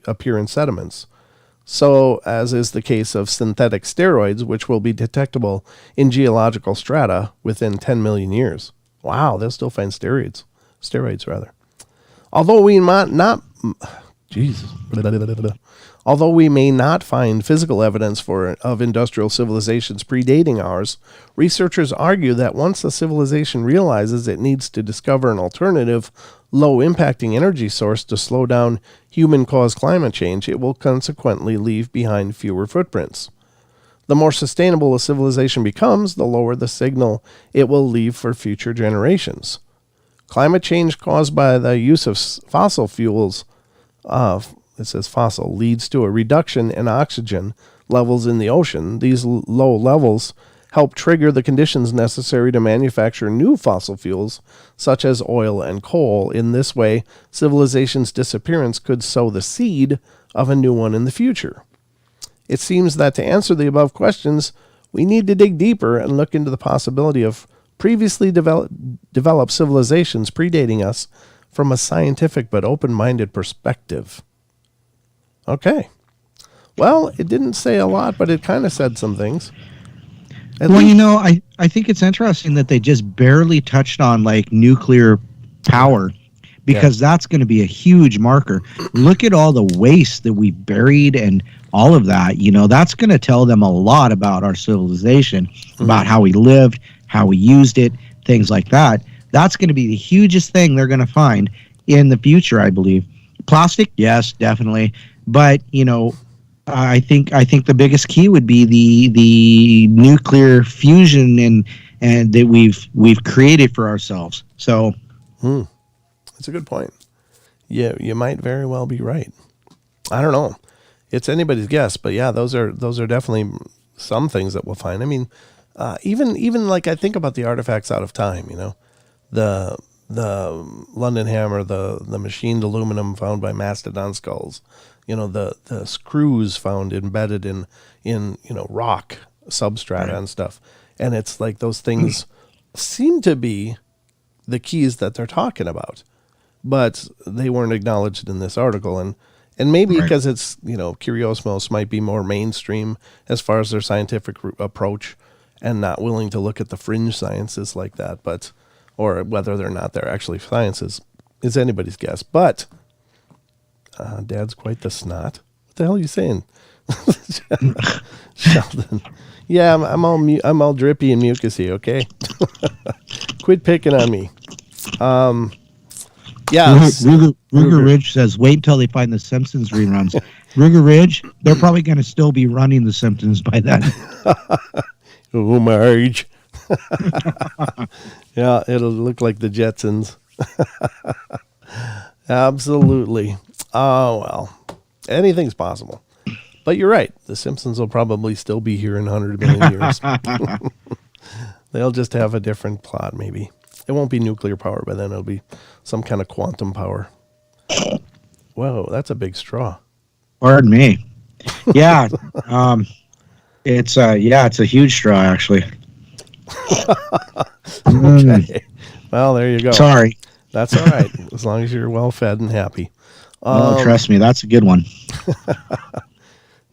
appear in sediments. So, as is the case of synthetic steroids, which will be detectable in geological strata within 10 million years. Wow, they'll still find steroids. Although we may not find physical evidence of industrial civilizations predating ours, researchers argue that once a civilization realizes it needs to discover an alternative, low-impacting energy source to slow down human-caused climate change, it will consequently leave behind fewer footprints. The more sustainable a civilization becomes, the lower the signal it will leave for future generations. Climate change caused by the use of fossil fuels, it says fossil, leads to a reduction in oxygen levels in the ocean. These low levels help trigger the conditions necessary to manufacture new fossil fuels, such as oil and coal. In this way, civilization's disappearance could sow the seed of a new one in the future. It seems that to answer the above questions, we need to dig deeper and look into the possibility of previously developed civilizations predating us from a scientific but open-minded perspective. Okay. Well, it didn't say a lot, but it kind of said some things. Well, I think it's interesting that they just barely touched on like nuclear power because that's going to be a huge marker. Look at all the waste that we buried and all of that. That's going to tell them a lot about our civilization, about how we lived, how we used it, things like that. That's going to be the hugest thing they're going to find in the future, I believe. Plastic, yes, definitely. But, I think the biggest key would be the nuclear fusion and that we've created for ourselves. So that's a good point. Yeah, you might very well be right. I don't know. It's anybody's guess, but yeah, those are definitely some things that we'll find. I mean, even like I think about the artifacts out of time. The London hammer, the machined aluminum found by mastodon skulls. The screws found embedded in rock substrata and stuff. And it's like those things seem to be the keys that they're talking about, but they weren't acknowledged in this article. And maybe because it's, Curiosmos might be more mainstream as far as their scientific approach and not willing to look at the fringe sciences like that, or whether or not they're actually sciences is anybody's guess. But Dad's quite the snot. What the hell are you saying? Sheldon. Yeah, I'm all drippy and mucusy, okay? Quit picking on me. Yeah. Ruger Ridge says, wait until they find the Simpsons reruns. Ruger Ridge, they're probably going to still be running the Simpsons by then. Oh, Marge. Yeah, it'll look like the Jetsons. Absolutely. Oh, well, anything's possible. But you're right. The Simpsons will probably still be here in 100 million years. They'll just have a different plot, maybe. It won't be nuclear power by then. It'll be some kind of quantum power. Whoa, that's a big straw. Pardon me. Yeah. It's a huge straw, actually. Okay. Well, there you go. Sorry. That's all right, as long as you're well fed and happy. Trust me, that's a good one.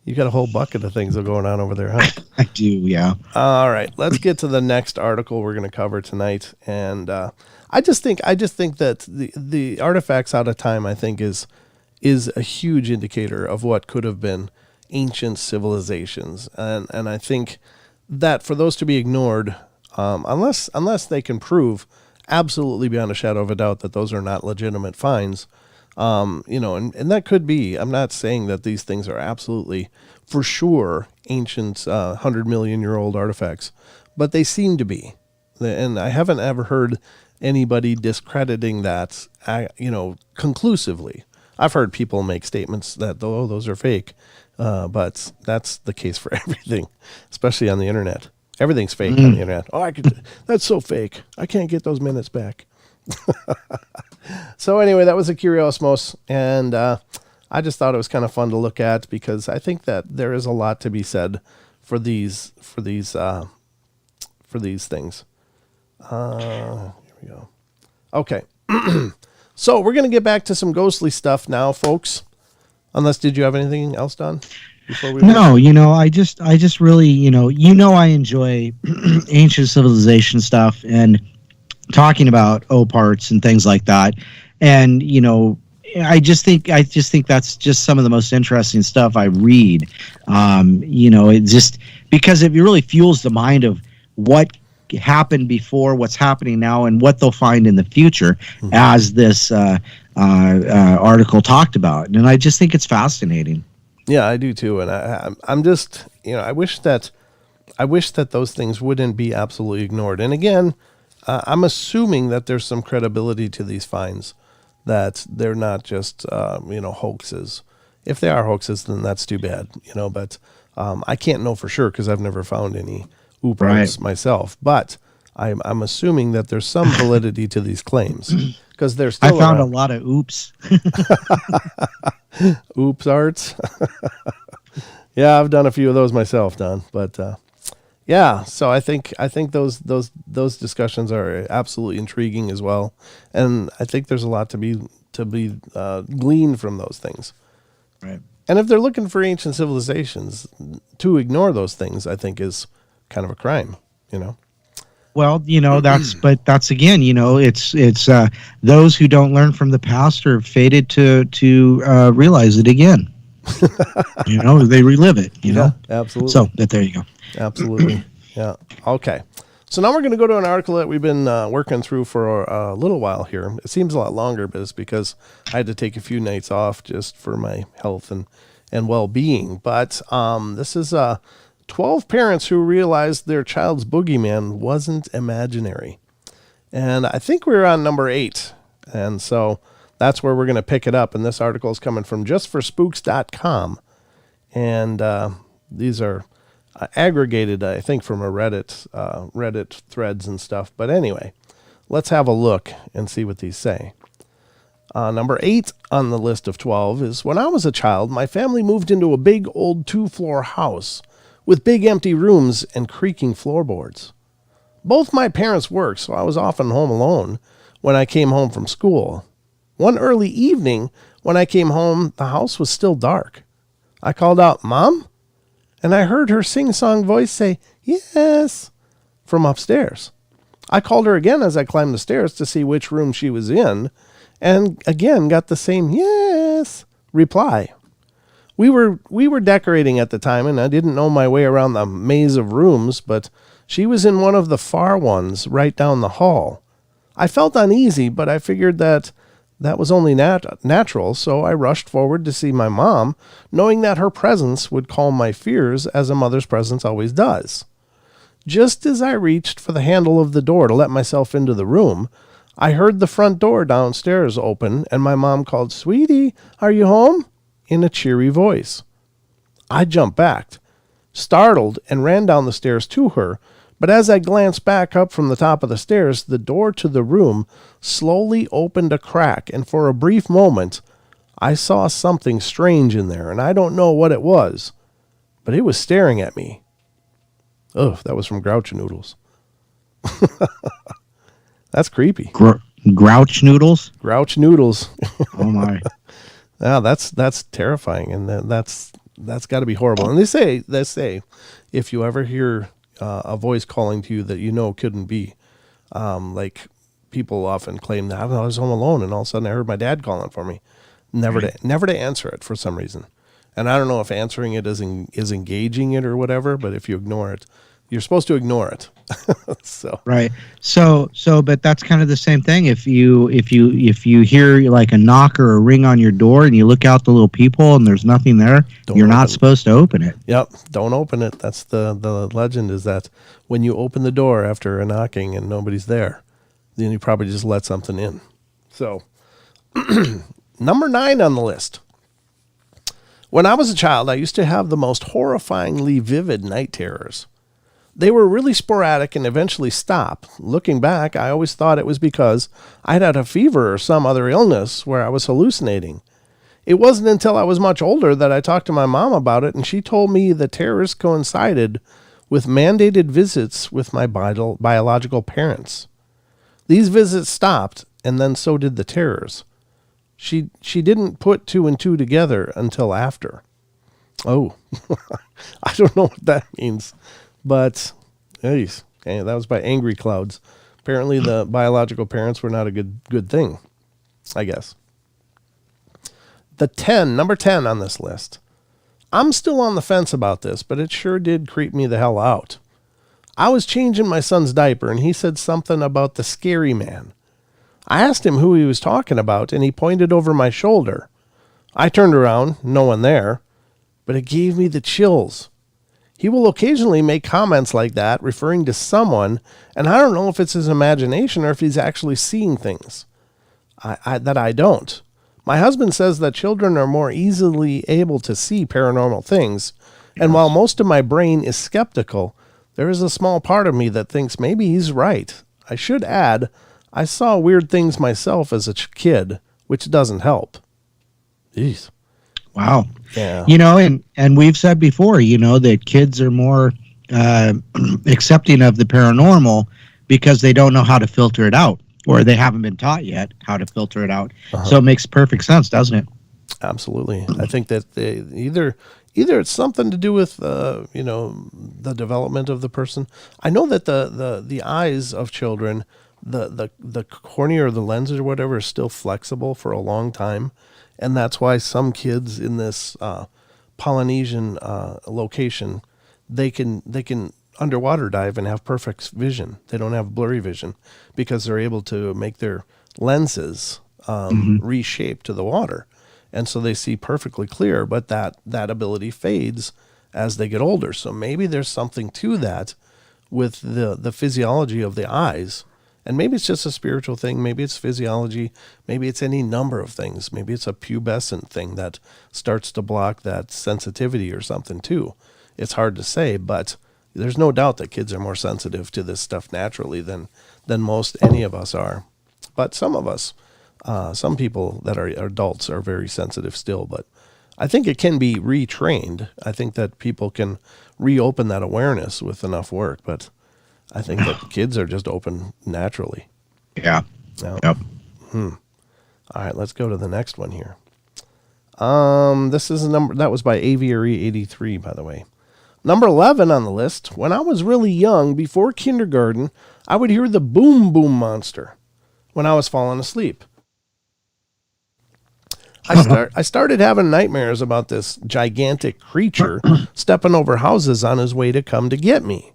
You got a whole bucket of things going on over there, huh? I do, yeah. All right, let's get to the next article we're going to cover tonight. And I just think that the artifacts out of time, I think, is a huge indicator of what could have been ancient civilizations. And I think that for those to be ignored, unless they can prove absolutely beyond a shadow of a doubt that those are not legitimate finds, and that could be. I'm not saying that these things are absolutely, for sure, ancient 100 million year old artifacts, but they seem to be. And I haven't ever heard anybody discrediting that, conclusively. I've heard people make statements that, those are fake, but that's the case for everything, especially on the internet. Everything's fake on the internet. That's so fake. I can't get those minutes back. So anyway, that was a Curiosmos, and I just thought it was kind of fun to look at because I think that there is a lot to be said for these things. Here we go. Okay. So we're going to get back to some ghostly stuff now, folks. Unless, did you have anything else, Don? No, I just really, I enjoy ancient civilization stuff and talking about parts and things like that. And, I just think that's just some of the most interesting stuff I read. It just, because it really fuels the mind of what happened before, what's happening now, and what they'll find in the future, as this article talked about. And I just think it's fascinating. Yeah, I do too, and I'm just, I wish that those things wouldn't be absolutely ignored. And again, I'm assuming that there's some credibility to these finds, that they're not just hoaxes. If they are hoaxes, then that's too bad, But I can't know for sure because I've never found any oopers myself. But I'm assuming that there's some validity to these claims because they're still. I found a lot of oops. Oops arts. Yeah, I've done a few of those myself, Don. But yeah, so I think those discussions are absolutely intriguing as well, and I think there's a lot to be gleaned from those things. Right. And if they're looking for ancient civilizations, to ignore those things, I think is kind of a crime, you know? Well, that's again, it's those who don't learn from the past are fated to realize it again. They relive it. Yeah, absolutely. So there you go. Absolutely. Yeah. Okay. So now we're going to go to an article that we've been working through for a little while here. It seems a lot longer, but it's because I had to take a few nights off just for my health and well-being. But this is 12 parents who realized their child's boogeyman wasn't imaginary. And I think we're on number 8. And so that's where we're going to pick it up. And this article is coming from justforspooks.com. And these are aggregated, I think, from a Reddit threads and stuff. But anyway, let's have a look and see what these say. Number 8 on the list of 12 is, when I was a child, my family moved into a big old 2-floor house with big empty rooms and creaking floorboards. Both my parents worked, so I was often home alone when I came home from school. One early evening, when I came home, the house was still dark. I called out, "Mom?" And I heard her sing-song voice say, "Yes," from upstairs. I called her again as I climbed the stairs to see which room she was in, and again got the same "yes" reply. We were decorating at the time, and I didn't know my way around the maze of rooms, but she was in one of the far ones right down the hall. I felt uneasy, but I figured that was only natural, so I rushed forward to see my mom, knowing that her presence would calm my fears, as a mother's presence always does. Just as I reached for the handle of the door to let myself into the room, I heard the front door downstairs open, and my mom called, "Sweetie, are you home?" in a cheery voice. I jumped back, startled, and ran down the stairs to her, but as I glanced back up from the top of the stairs, the door to the room slowly opened a crack, and for a brief moment, I saw something strange in there, and I don't know what it was, but it was staring at me. Oh, that was from Grouch Noodles. That's creepy. Grouch Noodles? Grouch Noodles. Oh, my. Yeah, that's terrifying, and that's got to be horrible. And they say if you ever hear a voice calling to you that you know couldn't be, like people often claim that I was home alone, and all of a sudden I heard my dad calling for me. Never to answer it for some reason, and I don't know if answering it is engaging it or whatever. But if you ignore it, you're supposed to ignore it. So right. So, but that's kind of the same thing. If you hear like a knock or a ring on your door, and you look out the little peephole and there's nothing there, you're not supposed to open it. Yep, don't open it. That's the legend, is that when you open the door after a knocking and nobody's there, then you probably just let something in. So, number 9 on the list. When I was a child, I used to have the most horrifyingly vivid night terrors. They were really sporadic and eventually stopped. Looking back, I always thought it was because I'd had a fever or some other illness where I was hallucinating. It wasn't until I was much older that I talked to my mom about it, and she told me the terrors coincided with mandated visits with my biological parents. These visits stopped, and then so did the terrors. She didn't put 2 and 2 together until after. Oh, I don't know what that means. But, geez, okay, that was by Angry Clouds. Apparently the biological parents were not a good thing, I guess. Number 10 on this list. I'm still on the fence about this, but it sure did creep me the hell out. I was changing my son's diaper, and he said something about the scary man. I asked him who he was talking about, and he pointed over my shoulder. I turned around, no one there, but it gave me the chills. He will occasionally make comments like that, referring to someone, and I don't know if it's his imagination or if he's actually seeing things that I don't. My husband says that children are more easily able to see paranormal things, and while most of my brain is skeptical, there is a small part of me that thinks maybe he's right. I should add, I saw weird things myself as a kid, which doesn't help. Jeez. Wow. Yeah. And we've said before, that kids are more accepting of the paranormal because they don't know how to filter it out, or they haven't been taught yet how to filter it out. So it makes perfect sense, doesn't it? Absolutely. I think that they either it's something to do with the development of the person. I know that the eyes of children, the cornea or the lenses or whatever is still flexible for a long time, and that's why some kids in this Polynesian location, they can underwater dive and have perfect vision. They don't have blurry vision because they're able to make their lenses reshape to the water. And so they see perfectly clear, but that ability fades as they get older. So maybe there's something to that with the physiology of the eyes. And maybe it's just a spiritual thing. Maybe it's physiology. Maybe it's any number of things. Maybe it's a pubescent thing that starts to block that sensitivity or something too. It's hard to say, but there's no doubt that kids are more sensitive to this stuff naturally than most any of us are. But some of us, some people that are adults are very sensitive still, but I think it can be retrained. I think that people can reopen that awareness with enough work, but I think that kids are just open naturally. Yeah. Yeah. Yep. All right, let's go to the next one here. This is a number that was by Aviary 83, by the way. Number 11 on the list. When I was really young, before kindergarten, I would hear the boom boom monster when I was falling asleep. I started having nightmares about this gigantic creature stepping over houses on his way to come to get me.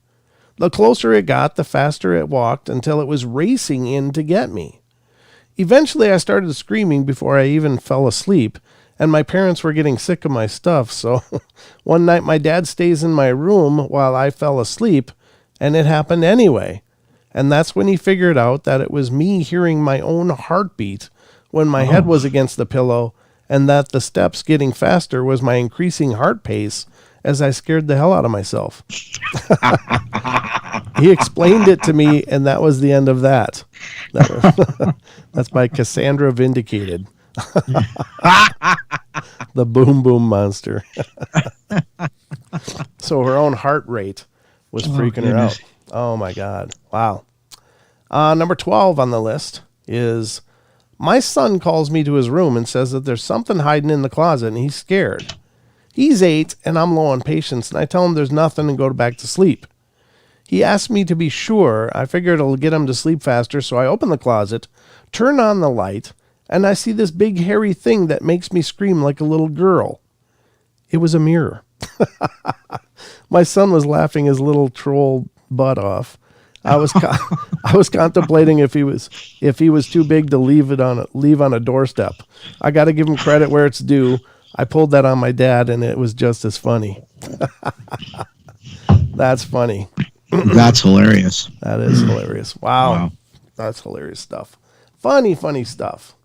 The closer it got, the faster it walked until it was racing in to get me. Eventually, I started screaming before I even fell asleep, and my parents were getting sick of my stuff, so one night my dad stays in my room while I fell asleep, and it happened anyway. And that's when he figured out that it was me hearing my own heartbeat when my head was against the pillow, and that the steps getting faster was my increasing heart pace as I scared the hell out of myself. He explained it to me, and that was the end of that. That's by Cassandra Vindicated. The boom boom monster. So her own heart rate was freaking her out. Oh my God. Wow. Number 12 on the list is my son calls me to his room and says that there's something hiding in the closet and he's scared. He's 8 and I'm low on patience, and I tell him there's nothing and go back to sleep. He asked me to be sure. I figured it'll get him to sleep faster, so I open the closet, turn on the light, and I see this big hairy thing that makes me scream like a little girl. It was a mirror. My son was laughing his little troll butt off. I was contemplating if he was too big to leave on a doorstep. I got to give him credit where it's due. I pulled that on my dad, and it was just as funny. That's funny. That's hilarious. That is hilarious. Wow. That's hilarious stuff. Funny stuff.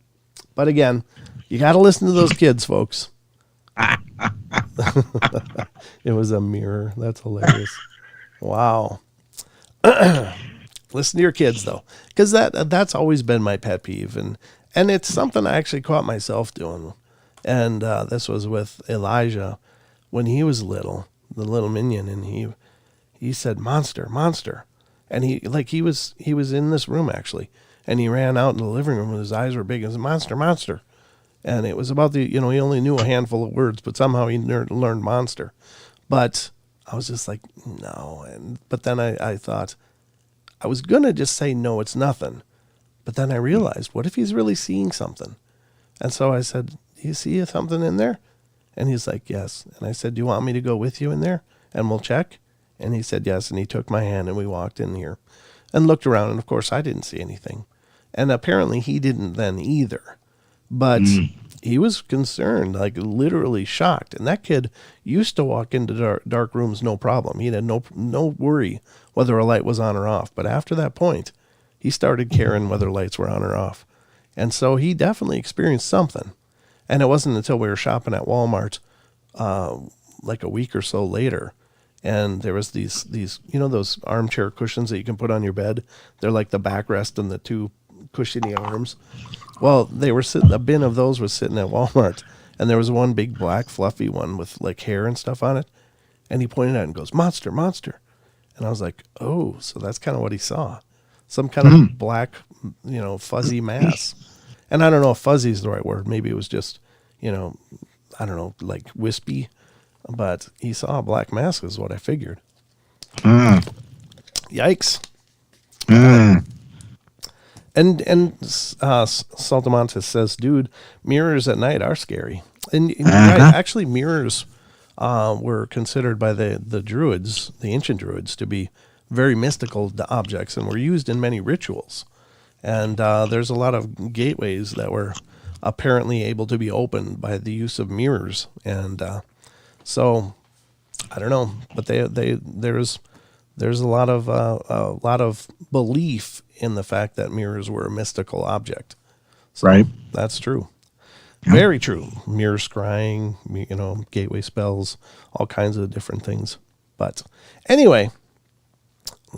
But again, you got to listen to those kids, folks. It was a mirror. That's hilarious. Wow. Listen to your kids, though, because that's always been my pet peeve, and it's something I actually caught myself doing. And this was with Elijah when he was little, the little minion, and he said, "Monster, monster," and he was in this room actually, and he ran out in the living room and his eyes were big and said, "Monster, monster," and it was about he only knew a handful of words, but somehow he learned monster. But I was just like, no, but then I thought I was gonna just say no, it's nothing, but then I realized, what if he's really seeing something? And so I said, "Do you see something in there?" And he's like, "Yes." And I said, "Do you want me to go with you in there and we'll check?" And he said, "Yes." And he took my hand and we walked in here and looked around. And of course I didn't see anything. And apparently he didn't then either, but he was concerned, like literally shocked. And that kid used to walk into dark rooms, no problem. He had no worry whether a light was on or off. But after that point, he started caring whether lights were on or off. And so he definitely experienced something. And it wasn't until we were shopping at Walmart, like a week or so later, and there was these those armchair cushions that you can put on your bed. They're like the backrest and the two cushiony arms. Well, they were a bin of those was sitting at Walmart, and there was one big black fluffy one with like hair and stuff on it. And he pointed at it and goes, "Monster, monster." And I was like, oh, so that's kind of what he saw. Some kind of black, fuzzy mass. And I don't know if fuzzy is the right word. Maybe it was just, I don't know, like wispy. but he saw a black mask is what I figured. Mm. Yikes. Mm. And Saltamontes says, dude, mirrors at night are scary. And you're right, actually mirrors were considered by the druids, the ancient druids, to be very mystical objects and were used in many rituals. And there's a lot of gateways that were apparently able to be opened by the use of mirrors. And so I don't know, but there's a lot of belief in the fact that mirrors were a mystical object. So right. That's true. Yeah. Very true. Mirror scrying, gateway spells, all kinds of different things. But anyway,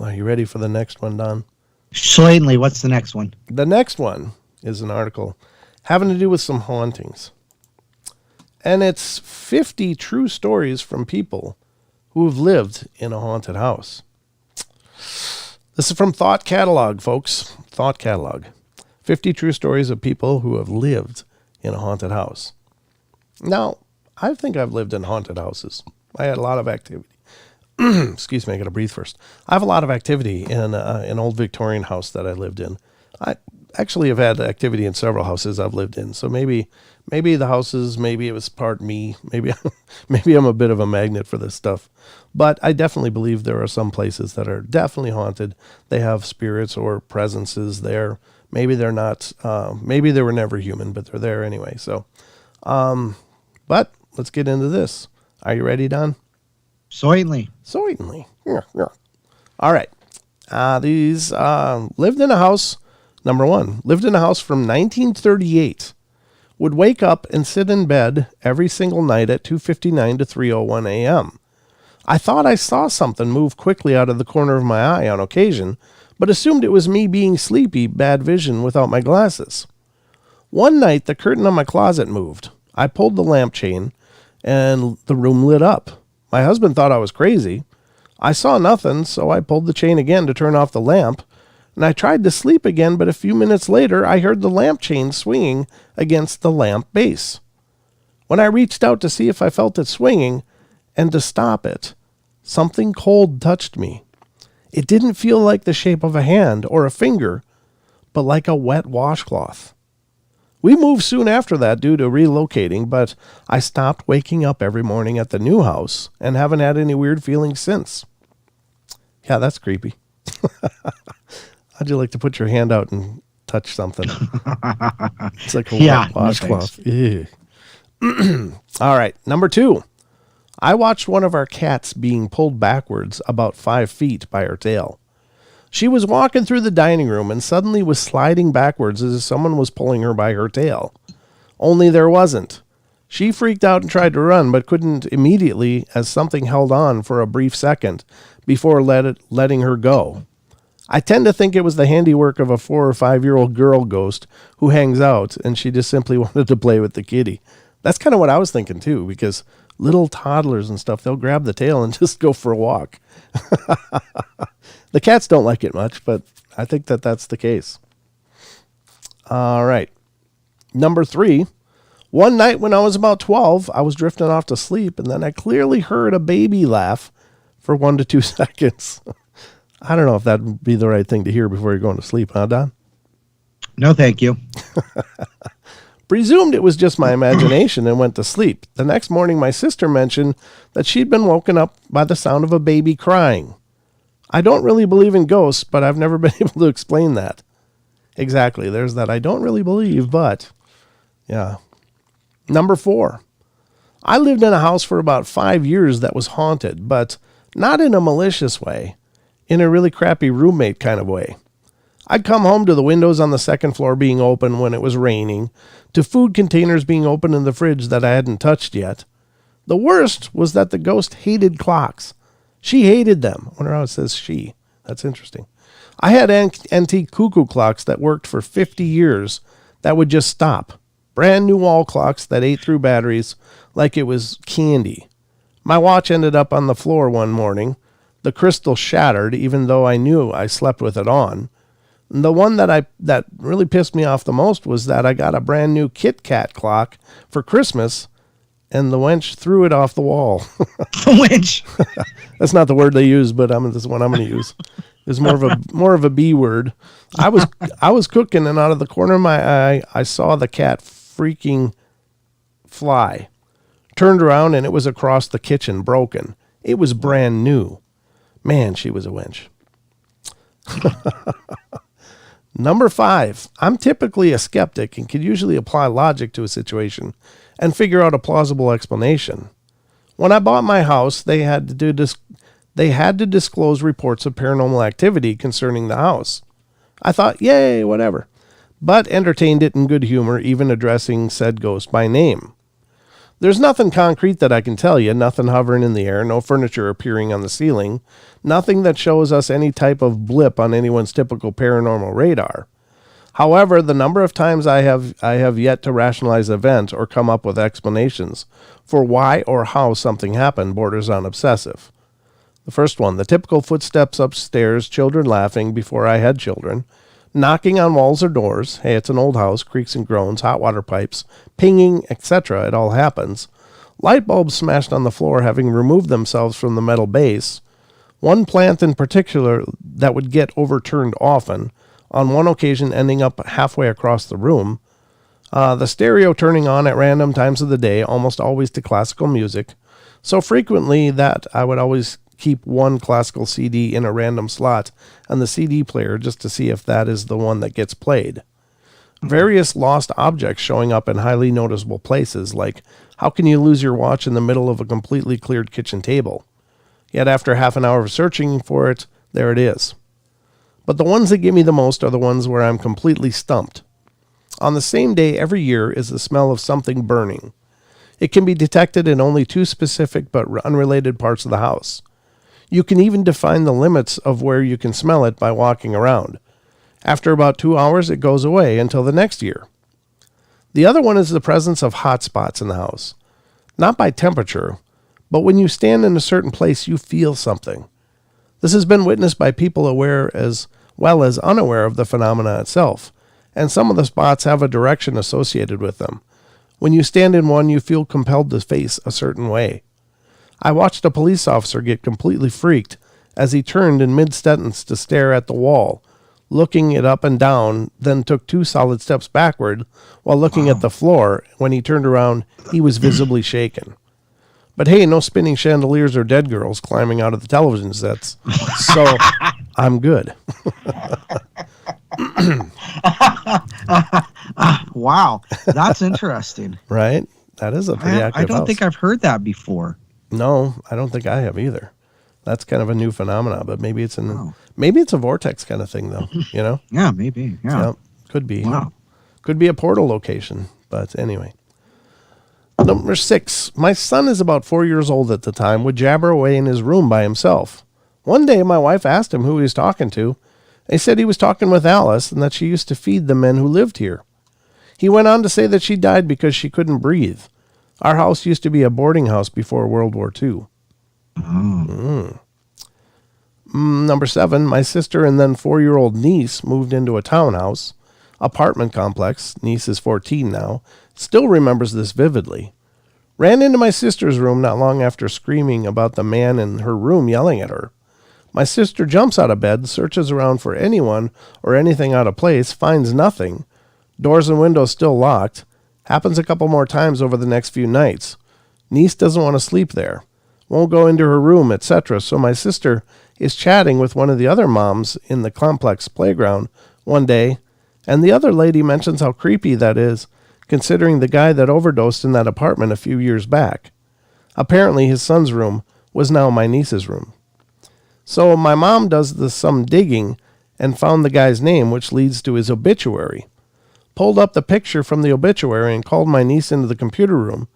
are you ready for the next one, Don? Certainly. What's the next one? The next one is an article having to do with some hauntings. And it's 50 true stories from people who have lived in a haunted house. This is from Thought Catalog, folks. Thought Catalog. 50 true stories of people who have lived in a haunted house. Now, I think I've lived in haunted houses. I had a lot of activity. Excuse me, I got to breathe first. I have a lot of activity in an old Victorian house that I lived in. I actually have had activity in several houses I've lived in. So maybe the houses, maybe it was part me. Maybe I'm a bit of a magnet for this stuff. But I definitely believe there are some places that are definitely haunted. They have spirits or presences there. Maybe they're not, maybe they were never human, but they're there anyway. So, but let's get into this. Are you ready, Don? Certainly. Yeah. All right. These lived in a house. Number one, lived in a house from 1938. Would wake up and sit in bed every single night at 2:59 to 3:01 a.m. I thought I saw something move quickly out of the corner of my eye on occasion, but assumed it was me being sleepy, bad vision without my glasses. One night, the curtain on my closet moved. I pulled the lamp chain, and the room lit up. My husband thought I was crazy. I saw nothing, so I pulled the chain again to turn off the lamp, and I tried to sleep again, but a few minutes later, I heard the lamp chain swinging against the lamp base. When I reached out to see if I felt it swinging, and to stop it, something cold touched me. It didn't feel like the shape of a hand or a finger, but like a wet washcloth. We moved soon after that due to relocating, but I stopped waking up every morning at the new house and haven't had any weird feelings since. Yeah, that's creepy. How'd you like to put your hand out and touch something? It's like a wet washcloth. All right, number two. I watched one of our cats being pulled backwards about 5 feet by her tail. She was walking through the dining room and suddenly was sliding backwards as if someone was pulling her by her tail. Only there wasn't. She freaked out and tried to run, but couldn't immediately as something held on for a brief second before letting her go. I tend to think it was the handiwork of a 4 or 5 year old girl ghost who hangs out, and she just simply wanted to play with the kitty. That's kind of what I was thinking too, because little toddlers and stuff, they'll grab the tail and just go for a walk. The cats don't like it much, but I think that's the case. All right. Number 3. One night when I was about 12, I was drifting off to sleep, and then I clearly heard a baby laugh for 1 to 2 seconds. I don't know if that would be the right thing to hear before you're going to sleep, huh, Don? No, thank you. Presumed it was just my imagination and went to sleep. The next morning, my sister mentioned that she'd been woken up by the sound of a baby crying. I don't really believe in ghosts, but I've never been able to explain that. Exactly. There's that I don't really believe, but yeah. Number 4. I lived in a house for about 5 years that was haunted, but not in a malicious way, in a really crappy roommate kind of way. I'd come home to the windows on the second floor being open when it was raining, to food containers being open in the fridge that I hadn't touched yet. The worst was that the ghost hated clocks. She hated them. I wonder how it says she. That's interesting. I had antique cuckoo clocks that worked for 50 years that would just stop. Brand new wall clocks that ate through batteries like it was candy. My watch ended up on the floor one morning. The crystal shattered, even though I knew I slept with it on. The one that really pissed me off the most was that I got a brand new Kit Kat clock for Christmas, and the wench threw it off the wall. Winch. That's not the word they use, but this is what I'm going to use. It's more of a B word. I was cooking, and out of the corner of my eye, I saw the cat freaking fly. Turned around, and it was across the kitchen, broken. It was brand new. Man, she was a wench. Number 5. I'm typically a skeptic and can usually apply logic to a situation and figure out a plausible explanation. When I bought my house, they had to disclose reports of paranormal activity concerning the house. I thought, yay, whatever, but entertained it in good humor, even addressing said ghost by name. There's nothing concrete that I can tell you, nothing hovering in the air, no furniture appearing on the ceiling, nothing that shows us any type of blip on anyone's typical paranormal radar. However, the number of times I have yet to rationalize events or come up with explanations for why or how something happened borders on obsessive. The first one, the typical footsteps upstairs, children laughing before I had children, knocking on walls or doors. Hey, it's an old house, creaks and groans, hot water pipes, pinging, etc. It all happens. Light bulbs smashed on the floor having removed themselves from the metal base. One plant in particular that would get overturned often, on one occasion ending up halfway across the room. The stereo turning on at random times of the day, almost always to classical music. So frequently that I would always keep one classical CD in a random slot on the CD player just to see if that is the one that gets played. Various lost objects showing up in highly noticeable places, like how can you lose your watch in the middle of a completely cleared kitchen table? Yet after half an hour of searching for it, there it is. But the ones that get me the most are the ones where I'm completely stumped. On the same day every year is the smell of something burning. It can be detected in only 2 specific but unrelated parts of the house. You can even define the limits of where you can smell it by walking around. After about 2 hours, it goes away until the next year. The other one is the presence of hot spots in the house. Not by temperature, but when you stand in a certain place, you feel something. This has been witnessed by people aware as well as unaware of the phenomena itself, and some of the spots have a direction associated with them. When you stand in one, you feel compelled to face a certain way. I watched a police officer get completely freaked as he turned in mid-sentence to stare at the wall, looking it up and down, then took 2 solid steps backward while looking at the floor. When he turned around, he was visibly shaken. But hey, no spinning chandeliers or dead girls climbing out of the television sets, so I'm good. Wow, that's interesting. Right? That is a pretty active I don't house. think I've heard that before. No, I don't think I have either. That's kind of a new phenomenon, but maybe it's maybe it's a vortex kind of thing, though. You know? Yeah, maybe. Yeah. Yep, could be. Wow. Could be a portal location, but anyway. Number 6. My son is about 4 years old at the time, would jabber away in his room by himself. One day, my wife asked him who he was talking to. He said he was talking with Alice and that she used to feed the men who lived here. He went on to say that she died because she couldn't breathe. Our house used to be a boarding house before World War II. Number 7, my sister and then 4-year-old niece moved into a townhouse, apartment complex. Niece is 14 now. Still remembers this vividly. Ran into my sister's room not long after screaming about the man in her room yelling at her. My sister jumps out of bed, searches around for anyone or anything out of place, finds nothing. Doors and windows still locked. Happens a couple more times over the next few nights. Niece doesn't want to sleep there. Won't go into her room, etc. So my sister is chatting with one of the other moms in the complex playground one day, and the other lady mentions how creepy that is, considering the guy that overdosed in that apartment a few years back. Apparently his son's room was now my niece's room. So my mom does some digging and found the guy's name, which leads to his obituary. Pulled up the picture from the obituary and called my niece into the computer room.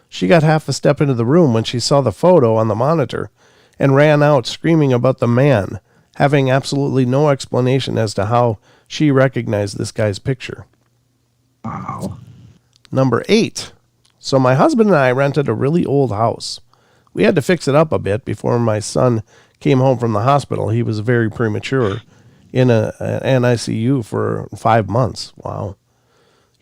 She got half a step into the room when she saw the photo on the monitor and ran out screaming about the man, having absolutely no explanation as to how she recognized this guy's picture. Wow. Number 8. So my husband and I rented a really old house. We had to fix it up a bit before my son came home from the hospital. He was very premature in an ICU for 5 months. Wow.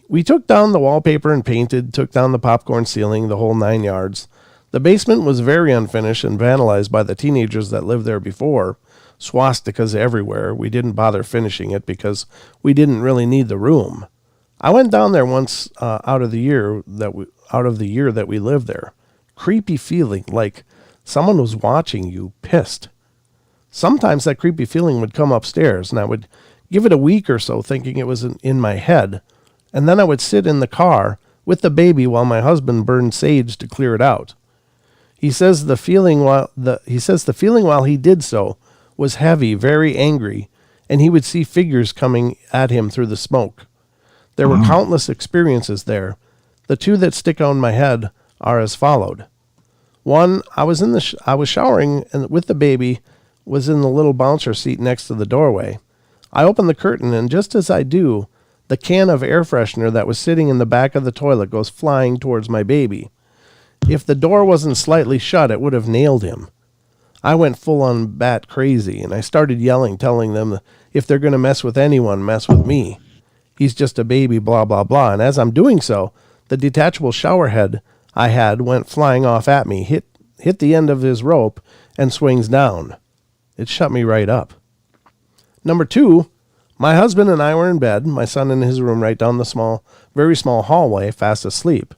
We took down the wallpaper and painted, took down the popcorn ceiling, the whole 9 yards. The basement was very unfinished and vandalized by the teenagers that lived there before. Swastikas everywhere. We didn't bother finishing it because we didn't really need the room. I went down there once out of the year that we lived there. Creepy feeling, like someone was watching you, pissed. Sometimes that creepy feeling would come upstairs, and I would give it a week or so thinking it was in my head, and then I would sit in the car with the baby while my husband burned sage to clear it out. He says the feeling while he did so was heavy, very angry, and he would see figures coming at him through the smoke. There were countless experiences there. The two that stick out in my head are as followed. One, I was showering and with the baby was in the little bouncer seat next to the doorway. I opened the curtain, and just as I do, the can of air freshener that was sitting in the back of the toilet goes flying towards my baby. If the door wasn't slightly shut, it would have nailed him. I went full on bat crazy, and I started yelling, telling them if they're going to mess with anyone, mess with me. He's just a baby, blah, blah, blah. And as I'm doing so, the detachable shower head I had went flying off at me, hit the end of his rope, and swings down. It shut me right up. Number 2, my husband and I were in bed, my son in his room right down the very small hallway, fast asleep.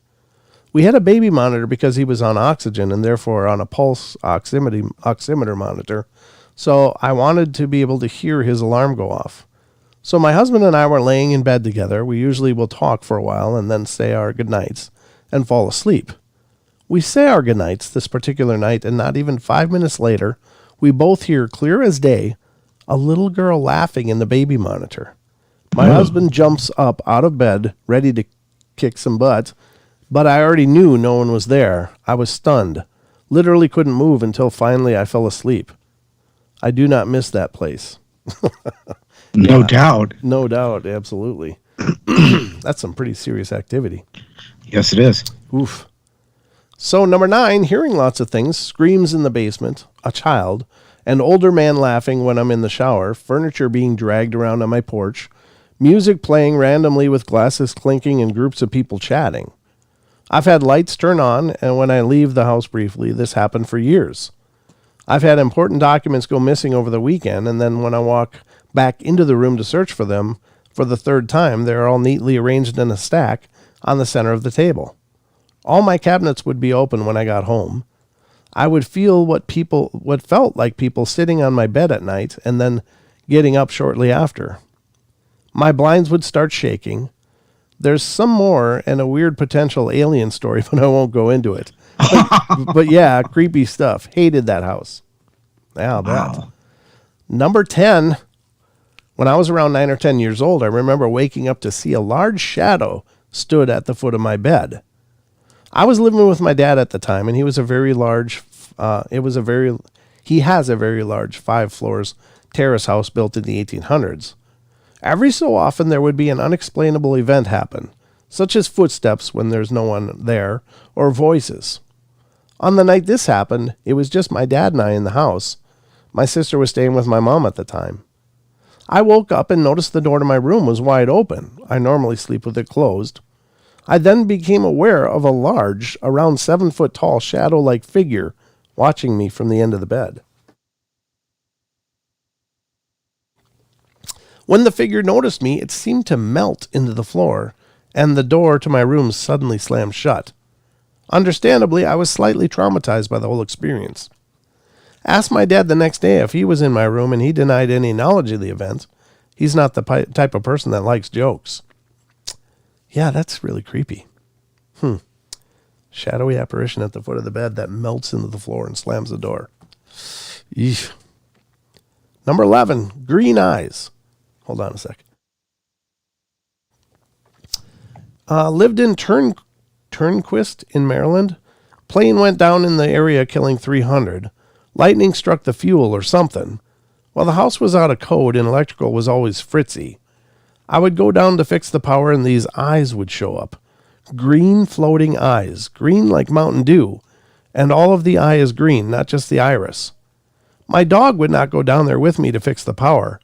We had a baby monitor because he was on oxygen and therefore on a pulse oximeter monitor, so I wanted to be able to hear his alarm go off. So my husband and I were laying in bed together. We usually will talk for a while and then say our goodnights and fall asleep. We say our goodnights this particular night, and not even 5 minutes later, we both hear clear as day a little girl laughing in the baby monitor. My husband jumps up out of bed, ready to kick some butt, but I already knew no one was there. I was stunned, literally couldn't move until finally I fell asleep. I do not miss that place. No doubt. No doubt, absolutely. That's some pretty serious activity. Yes, it is. Oof. So number 9, hearing lots of things, screams in the basement, a child, an older man laughing when I'm in the shower, furniture being dragged around on my porch, music playing randomly with glasses clinking and groups of people chatting. I've had lights turn on, and when I leave the house briefly, this happened for years. I've had important documents go missing over the weekend, and then when I walk back into the room to search for them for the 3rd time, they're all neatly arranged in a stack on the center of the table. All my cabinets would be open when I got home. I would feel what felt like people sitting on my bed at night and then getting up shortly after. My blinds would start shaking. There's some more and a weird potential alien story, but I won't go into it. But yeah, creepy stuff. Hated that house. Yeah, that. Number 10. When I was around 9 or 10 years old, I remember waking up to see a large shadow stood at the foot of my bed. I was living with my dad at the time, and he has a very large 5 floors terrace house built in the 1800s. Every so often there would be an unexplainable event happen, such as footsteps when there's no one there, or voices. On the night this happened, it was just my dad and I in the house. My sister was staying with my mom at the time. I woke up and noticed the door to my room was wide open. I normally sleep with it closed. I then became aware of a large, around 7-foot tall, shadow-like figure watching me from the end of the bed. When the figure noticed me, it seemed to melt into the floor, and the door to my room suddenly slammed shut. Understandably, I was slightly traumatized by the whole experience. Asked my dad the next day if he was in my room, and he denied any knowledge of the event. He's not the type of person that likes jokes. Yeah, that's really creepy. Shadowy apparition at the foot of the bed that melts into the floor and slams the door. Eesh. Number 11, green eyes. Hold on a sec. Lived in Turnquist in Maryland. Plane went down in the area, killing 300. Lightning struck the fuel or something. While the house was out of code and electrical was always fritzy, I would go down to fix the power and these eyes would show up. Green floating eyes, green like Mountain Dew, and all of the eye is green, not just the iris. My dog would not go down there with me to fix the power,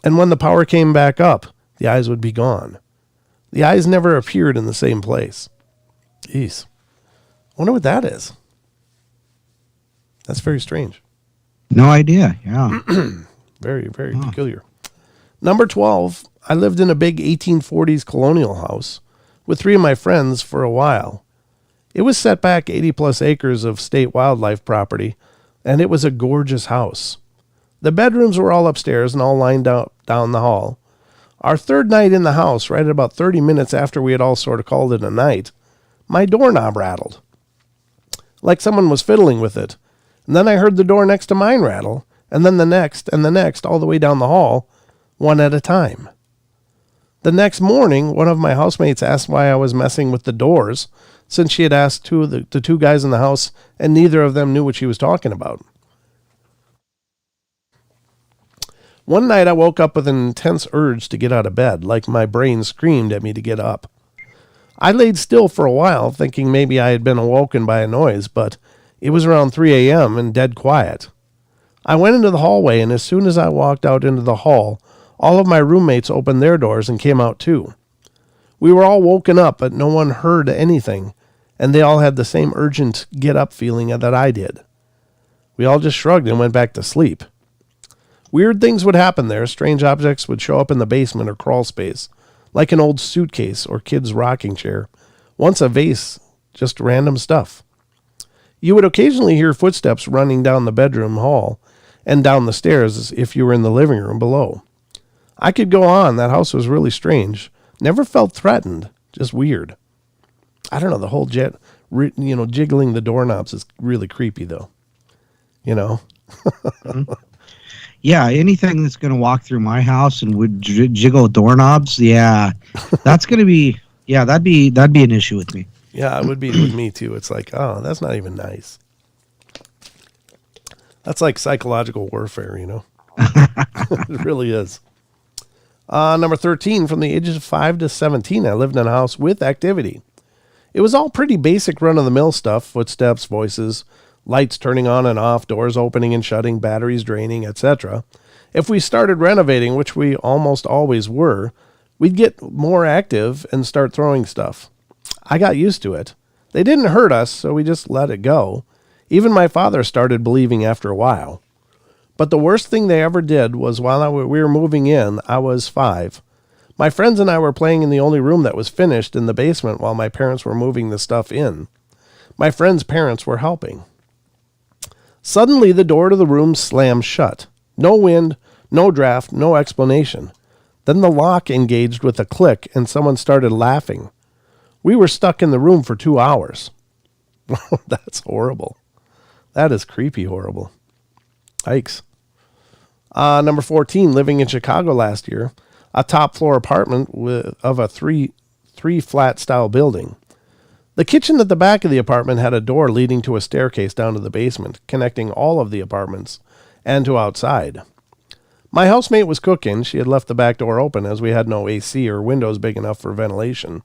and when the power came back up, the eyes would be gone. The eyes never appeared in the same place. Jeez. Wonder what that is. That's very strange. No idea. Yeah. Very, very peculiar. Number 12, I lived in a big 1840s colonial house with 3 of my friends for a while. It was set back 80 plus acres of state wildlife property, and it was a gorgeous house. The bedrooms were all upstairs and all lined out down the hall. Our third night in the house, right at about 30 minutes after we had all sort of called it a night, my doorknob rattled, like someone was fiddling with it. And then I heard the door next to mine rattle, and then the next, and the next, all the way down the hall, one at a time. The next morning, one of my housemates asked why I was messing with the doors, since she had asked the 2 guys in the house, and neither of them knew what she was talking about. One night I woke up with an intense urge to get out of bed, like my brain screamed at me to get up. I laid still for a while, thinking maybe I had been awoken by a noise, but it was around 3 a.m. and dead quiet. I went into the hallway, and as soon as I walked out into the hall, all of my roommates opened their doors and came out too. We were all woken up, but no one heard anything, and they all had the same urgent get-up feeling that I did. We all just shrugged and went back to sleep. Weird things would happen there. Strange objects would show up in the basement or crawl space, like an old suitcase or kid's rocking chair. Once a vase, just random stuff. You would occasionally hear footsteps running down the bedroom hall and down the stairs if you were in the living room below. I could go on. That house was really strange. Never felt threatened, just weird. I don't know, the whole jiggling the doorknobs is really creepy though. You know? Yeah, anything that's going to walk through my house and would jiggle doorknobs, that's going to be, that'd be an issue with me. Yeah, it would be with me too. It's like, oh, that's not even nice. That's like psychological warfare, you know? It really is. Number 13, from the ages of 5 to 17, I lived in a house with activity. It was all pretty basic run-of-the-mill stuff, footsteps, voices, lights turning on and off, doors opening and shutting, batteries draining, etc. If we started renovating, which we almost always were, we'd get more active and start throwing stuff. I got used to it. They didn't hurt us, so we just let it go. Even my father started believing after a while. But the worst thing they ever did was while we were moving in, I was 5. My friends and I were playing in the only room that was finished in the basement while my parents were moving the stuff in. My friends' parents were helping. Suddenly, the door to the room slammed shut. No wind, no draft, no explanation. Then the lock engaged with a click, and someone started laughing. We were stuck in the room for 2 hours. That's horrible. That is creepy horrible. Yikes. Number 14, living in Chicago last year, a top-floor apartment of a three flat style building. The kitchen at the back of the apartment had a door leading to a staircase down to the basement, connecting all of the apartments and to outside. My housemate was cooking. She had left the back door open as we had no AC or windows big enough for ventilation.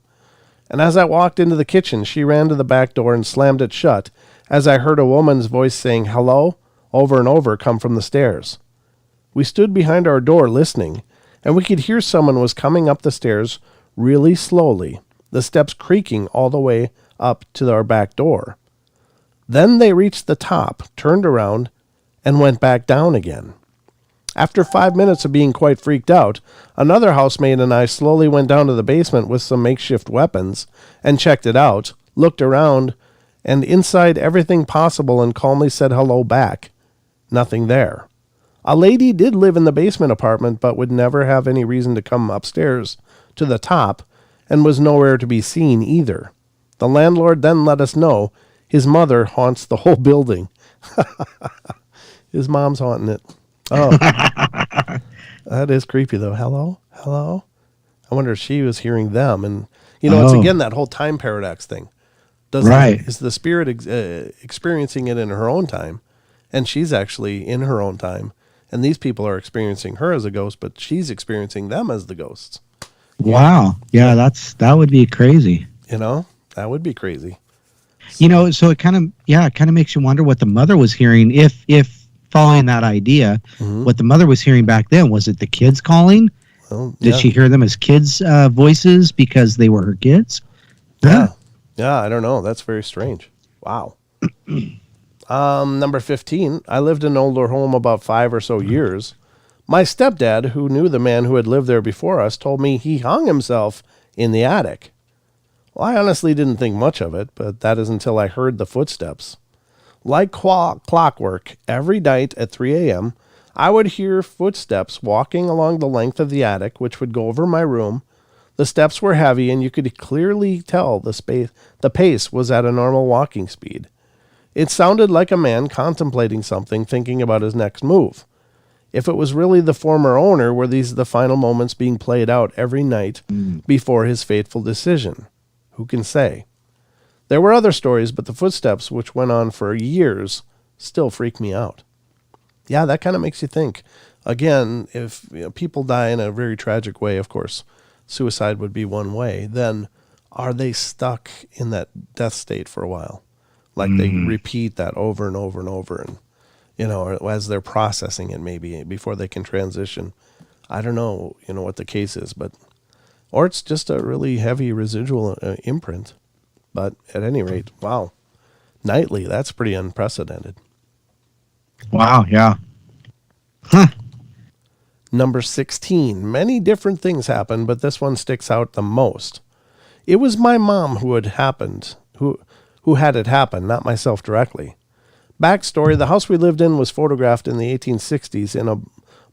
And as I walked into the kitchen, she ran to the back door and slammed it shut as I heard a woman's voice saying hello over and over come from the stairs. We stood behind our door listening, and we could hear someone was coming up the stairs really slowly, the steps creaking all the way up to our back door. Then they reached the top, turned around, and went back down again. After 5 minutes of being quite freaked out, another housemate and I slowly went down to the basement with some makeshift weapons and checked it out, looked around, and inside everything possible and calmly said hello back. Nothing there. A lady did live in the basement apartment but would never have any reason to come upstairs to the top and was nowhere to be seen either. The landlord then let us know his mother haunts the whole building. His mom's haunting it. Oh, that is creepy though. Hello? Hello? I wonder if she was hearing them. And, it's again that whole time paradox thing. Is the spirit experiencing it in her own time? And she's actually in her own time. And these people are experiencing her as a ghost, but she's experiencing them as the ghosts. Wow. Yeah, that would be crazy. That would be crazy. So it kind of makes you wonder what the mother was hearing if following that idea, what the mother was hearing back then. Was it the kids calling? Well, Did she hear them as kids' voices because they were her kids? Yeah. Yeah, I don't know. That's very strange. Wow. Number 15. I lived in an older home about 5 or so years. My stepdad, who knew the man who had lived there before us, told me he hung himself in the attic. Well, I honestly didn't think much of it, but that is until I heard the footsteps. Like clockwork, every night at 3 a.m., I would hear footsteps walking along the length of the attic, which would go over my room. The steps were heavy, and you could clearly tell the pace was at a normal walking speed. It sounded like a man contemplating something, thinking about his next move. If it was really the former owner, were these the final moments being played out every night before his fateful decision? Who can say? There were other stories, but the footsteps, which went on for years, still freak me out. Yeah, that kind of makes you think. Again, if people die in a very tragic way, of course, suicide would be one way. Then are they stuck in that death state for a while? Like they repeat that over and over and over, and or as they're processing it maybe before they can transition. I don't know, what the case is, or it's just a really heavy residual imprint. But at any rate, wow, nightly, that's pretty unprecedented. Wow, yeah. Number 16. Many different things happened, but this one sticks out the most. It was my mom who had it happen, not myself directly. Backstory, the house we lived in was photographed in the 1860s in a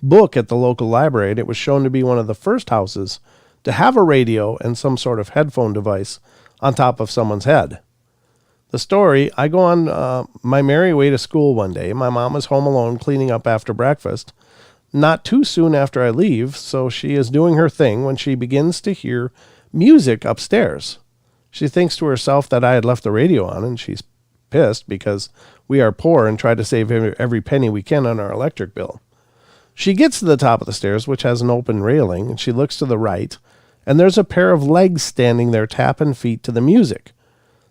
book at the local library, and it was shown to be one of the first houses to have a radio and some sort of headphone device on top of someone's head. The story, I go on my merry way to school one day. My mom is home alone cleaning up after breakfast. Not too soon after I leave, so she is doing her thing when she begins to hear music upstairs. She thinks to herself that I had left the radio on, and she's pissed because we are poor and try to save every penny we can on our electric bill. She gets to the top of the stairs, which has an open railing, and she looks to the right, and there's a pair of legs standing there tapping feet to the music.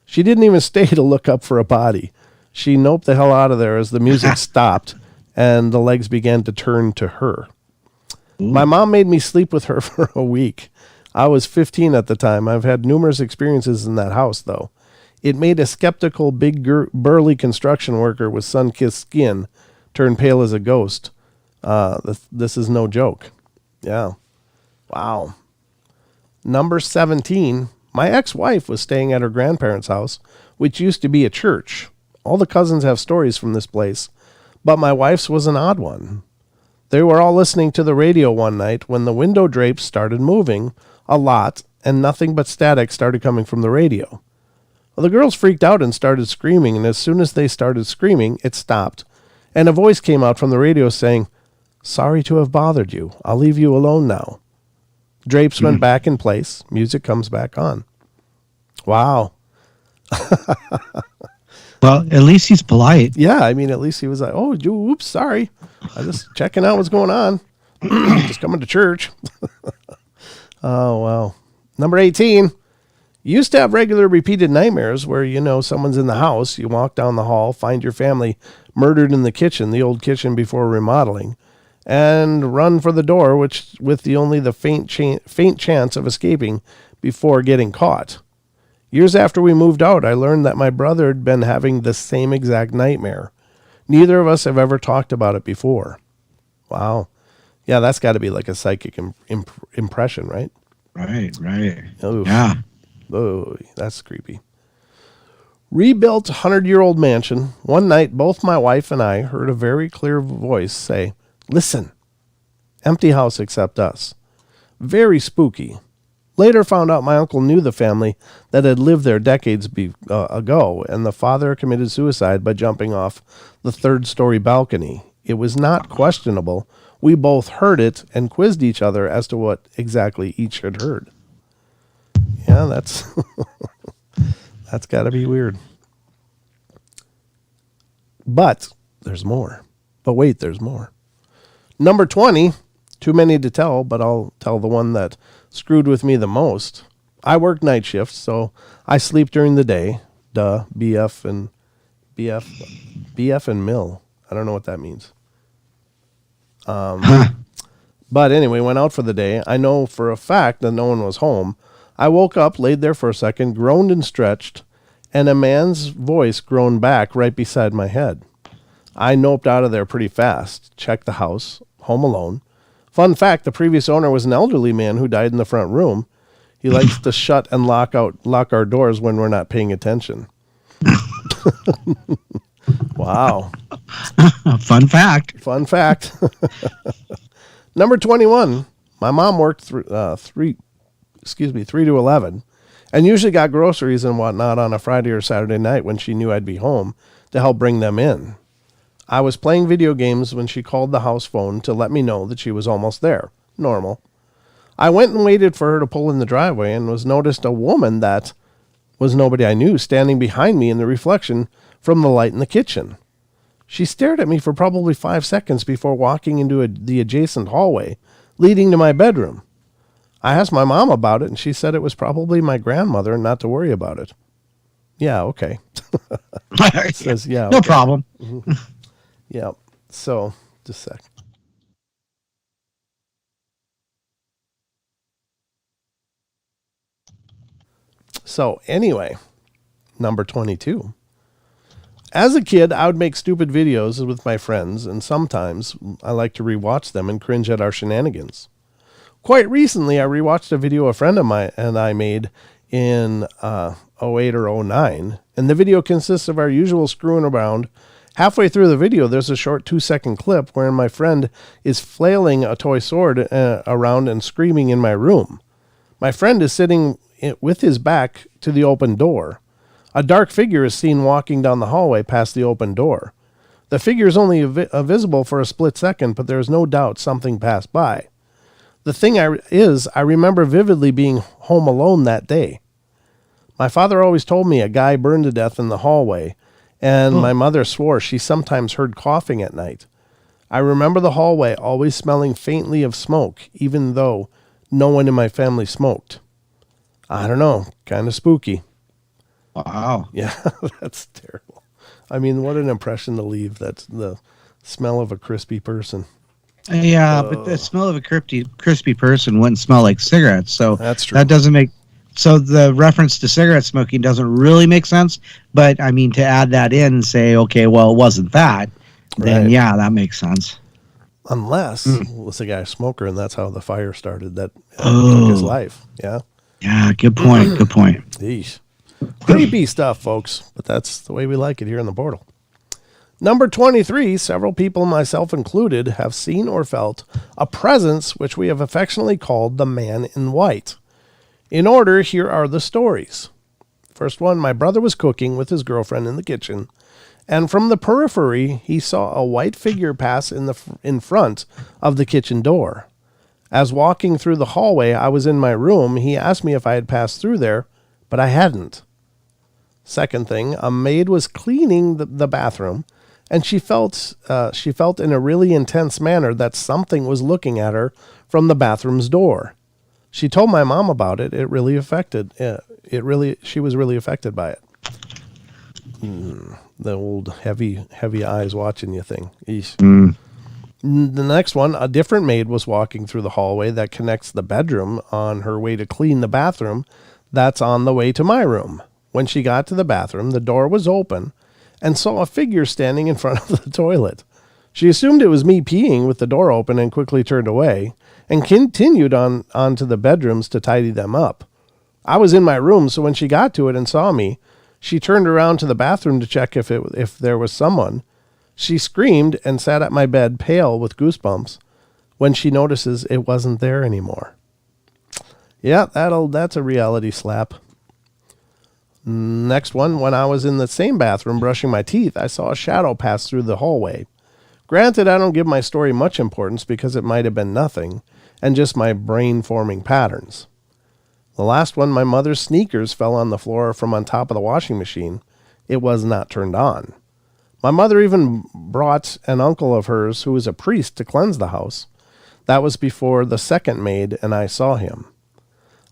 She didn't even stay to look up for a body. She noped the hell out of there as the music stopped, and the legs began to turn to her. My mom made me sleep with her for a week. I was 15 at the time. I've had numerous experiences in that house, though. It made a skeptical, big, burly construction worker with sun-kissed skin turn pale as a ghost. This is no joke. Yeah. Wow. Number 17. My ex-wife was staying at her grandparents' house, which used to be a church. All the cousins have stories from this place, but my wife's was an odd one. They were all listening to the radio one night when the window drapes started moving a lot and nothing but static started coming from the radio. Well, the girls freaked out and started screaming, and as soon as they started screaming, it stopped, and a voice came out from the radio saying, "Sorry to have bothered you. I'll leave you alone now." Drapes went back in place. Music comes back on. Wow. Well, at least he's polite. Yeah, I mean, at least he was like, "Oh, oops, sorry. I was just checking out what's going on. Just coming to church." Oh, wow. Number 18. Used to have regular repeated nightmares where, someone's in the house. You walk down the hall, find your family murdered in the kitchen, the old kitchen before remodeling, and run for the door, which with only the faint chance of escaping before getting caught. Years after we moved out, I learned that my brother had been having the same exact nightmare. Neither of us have ever talked about it before. Wow. Yeah, that's got to be like a psychic impression, right? Right. Oof. Yeah. Oh, that's creepy. Rebuilt 100-year-old mansion. One night, both my wife and I heard a very clear voice say, "Listen." Empty house except us. Very spooky. Later found out my uncle knew the family that had lived there decades ago, and the father committed suicide by jumping off the third-story balcony. It was not questionable. We both heard it and quizzed each other as to what exactly each had heard. Yeah, that's that's got to be weird. But there's more. But wait, there's more. Number 20, too many to tell, but I'll tell the one that screwed with me the most. I work night shifts, so I sleep during the day. Duh, BF and Mill. I don't know what that means. But anyway, went out for the day. I know for a fact that no one was home. I woke up, laid there for a second, groaned and stretched, and a man's voice groaned back right beside my head. I noped out of there pretty fast, checked the house, home alone. Fun fact, the previous owner was an elderly man who died in the front room. He likes to shut and lock our doors when we're not paying attention. Wow. Fun fact. Fun fact. Number 21. My mom worked 3 to 11 and usually got groceries and whatnot on a Friday or Saturday night when she knew I'd be home to help bring them in. I was playing video games when she called the house phone to let me know that she was almost there. Normal. I went and waited for her to pull in the driveway and was noticed a woman that was nobody I knew standing behind me in the reflection from the light in the kitchen. She stared at me for probably 5 seconds before walking into the adjacent hallway leading to my bedroom. I asked my mom about it, and she said it was probably my grandmother and not to worry about it. Yeah, okay. Says, yeah, no okay. problem. Mm-hmm. Yeah, so just a sec. So anyway, number 22. As a kid, I would make stupid videos with my friends, and sometimes I like to rewatch them and cringe at our shenanigans. Quite recently, I rewatched a video a friend of mine and I made in 08 or 09, and the video consists of our usual screwing around. Halfway through the video, there's a short 2-second clip wherein my friend is flailing a toy sword around and screaming in my room. My friend is sitting with his back to the open door. A dark figure is seen walking down the hallway past the open door. The figure is only visible for a split second, but there is no doubt something passed by. The thing I remember vividly being home alone that day. My father always told me a guy burned to death in the hallway, and my mother swore she sometimes heard coughing at night. I remember the hallway always smelling faintly of smoke, even though no one in my family smoked. I don't know, kind of spooky. Wow. Yeah, that's terrible. I mean, what an impression to leave. That's the smell of a crispy person. Yeah, but the smell of a crispy person wouldn't smell like cigarettes. So that's true. That doesn't make. So the reference to cigarette smoking doesn't really make sense. But I mean, to add that in and say, okay, well, it wasn't that, then Right. Yeah, that makes sense. Unless it was a guy smoker, and that's how the fire started that took his life. Yeah. Yeah, good point. Good point. Yeesh. Creepy stuff, folks, but that's the way we like it here in the portal. Number 23, several people, myself included, have seen or felt a presence which we have affectionately called the man in white. In order, here are the stories. First one, my brother was cooking with his girlfriend in the kitchen, and from the periphery, he saw a white figure pass in front of the kitchen door. As walking through the hallway, I was in my room. He asked me if I had passed through there, but I hadn't. Second thing, a maid was cleaning the bathroom, and she felt in a really intense manner that something was looking at her from the bathroom's door. She told my mom about it. She was really affected by it. The old heavy eyes watching you thing. Eesh. The next one, a different maid was walking through the hallway that connects the bedroom on her way to clean the bathroom that's on the way to my room. When she got to the bathroom, the door was open and saw a figure standing in front of the toilet. She assumed it was me peeing with the door open and quickly turned away and continued onto the bedrooms to tidy them up. I was in my room, so when she got to it and saw me, she turned around to the bathroom to check if there was someone. She screamed and sat at my bed, pale with goosebumps, when she notices it wasn't there anymore. Yeah, that's a reality slap. Next one, when I was in the same bathroom brushing my teeth, I saw a shadow pass through the hallway. Granted, I don't give my story much importance because it might have been nothing and just my brain forming patterns. The last one, my mother's sneakers fell on the floor from on top of the washing machine. It was not turned on. My mother even brought an uncle of hers who was a priest to cleanse the house. That was before the second maid and I saw him.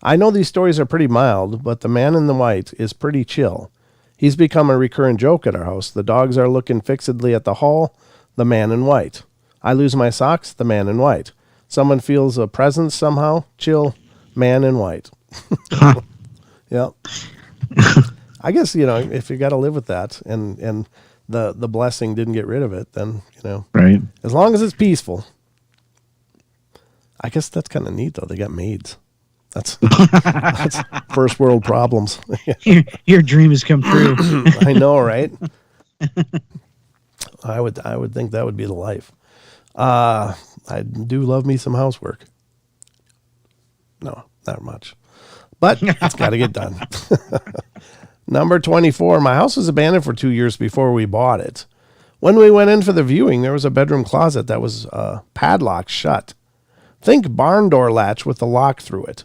I know these stories are pretty mild, but the man in the white is pretty chill. He's become a recurrent joke at our house. The dogs are looking fixedly at the hall, the man in white. I lose my socks, the man in white. Someone feels a presence somehow. Chill, man in white. Yep. I guess, if you got to live with that and the blessing didn't get rid of it, then, Right. as long as it's peaceful. I guess that's kind of neat, though. They got maids. That's first world problems. Your dream has come true. I know, right? I would think that would be the life. I do love me some housework. No, not much. But it's got to get done. Number 24. My house was abandoned for 2 years before we bought it. When we went in for the viewing, there was a bedroom closet that was padlocked shut. Think barn door latch with the lock through it.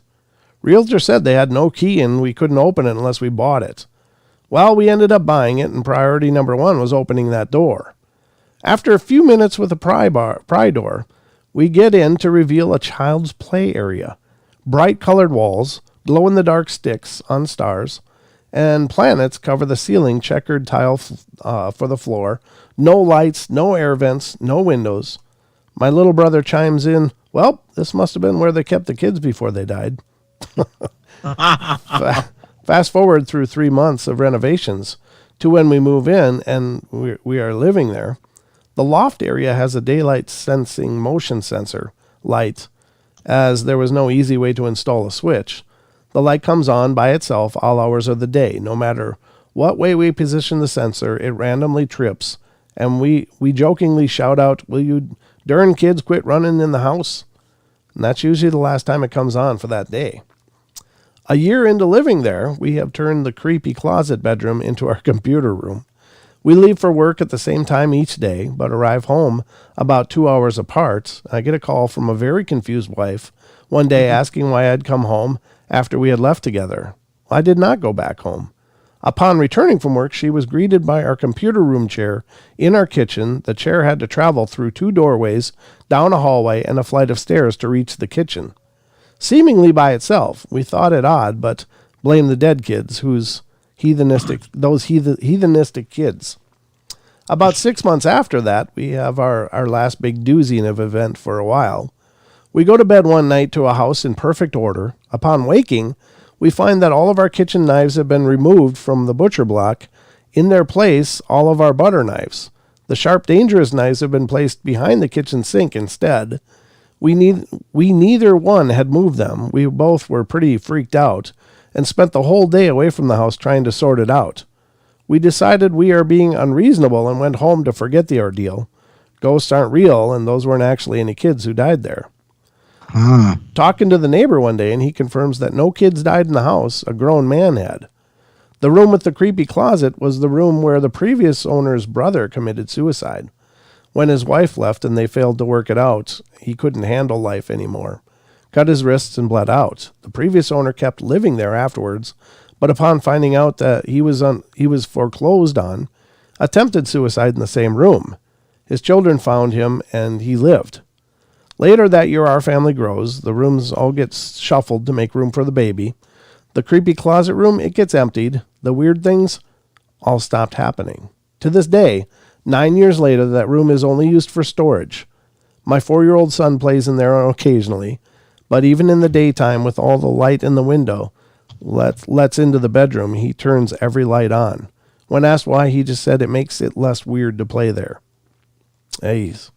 Realtor said they had no key and we couldn't open it unless we bought it. Well, we ended up buying it, and priority number 1 was opening that door. After a few minutes with a pry door, we get in to reveal a child's play area. Bright colored walls, glow-in-the-dark sticks on stars, and planets cover the ceiling, checkered tile for the floor. No lights, no air vents, no windows. My little brother chimes in, well, this must have been where they kept the kids before they died. Fast forward through 3 months of renovations to when we move in and we are living there. The loft area has a daylight sensing motion sensor light, as there was no easy way to install a switch. The light comes on by itself all hours of the day. No matter what way we position the sensor, it randomly trips, and we jokingly shout out, will you darn kids quit running in the house? And that's usually the last time it comes on for that day. A year into living there, we have turned the creepy closet bedroom into our computer room. We leave for work at the same time each day, but arrive home about 2 hours apart. I get a call from a very confused wife one day asking why I'd come home after we had left together. I did not go back home. Upon returning from work, she was greeted by our computer room chair in our kitchen. The chair had to travel through 2 doorways, down a hallway, and a flight of stairs to reach the kitchen. Seemingly by itself, we thought it odd, but blamed the dead kids, heathenistic kids. About 6 months after that, we have our last big doozy of event for a while. We go to bed one night to a house in perfect order. Upon waking, we find that all of our kitchen knives have been removed from the butcher block. In their place, all of our butter knives. The sharp, dangerous knives have been placed behind the kitchen sink instead. We neither one had moved them. We both were pretty freaked out and spent the whole day away from the house trying to sort it out. We decided we are being unreasonable and went home to forget the ordeal. Ghosts aren't real, and those weren't actually any kids who died there. Talking to the neighbor one day, and he confirms that no kids died in the house. A grown man had. The room with the creepy closet was the room where the previous owner's brother committed suicide. When his wife left and they failed to work it out, he couldn't handle life anymore. Cut his wrists and bled out. The previous owner kept living there afterwards, but upon finding out that he was foreclosed on, attempted suicide in the same room. His children found him and he lived. Later that year, our family grows. The rooms all get shuffled to make room for the baby. The creepy closet room, it gets emptied. The weird things all stopped happening. To this day, 9 years later, that room is only used for storage. My 4-year-old son plays in there occasionally, but even in the daytime with all the light in the window lets into the bedroom, he turns every light on. When asked why, he just said it makes it less weird to play there. Jeez.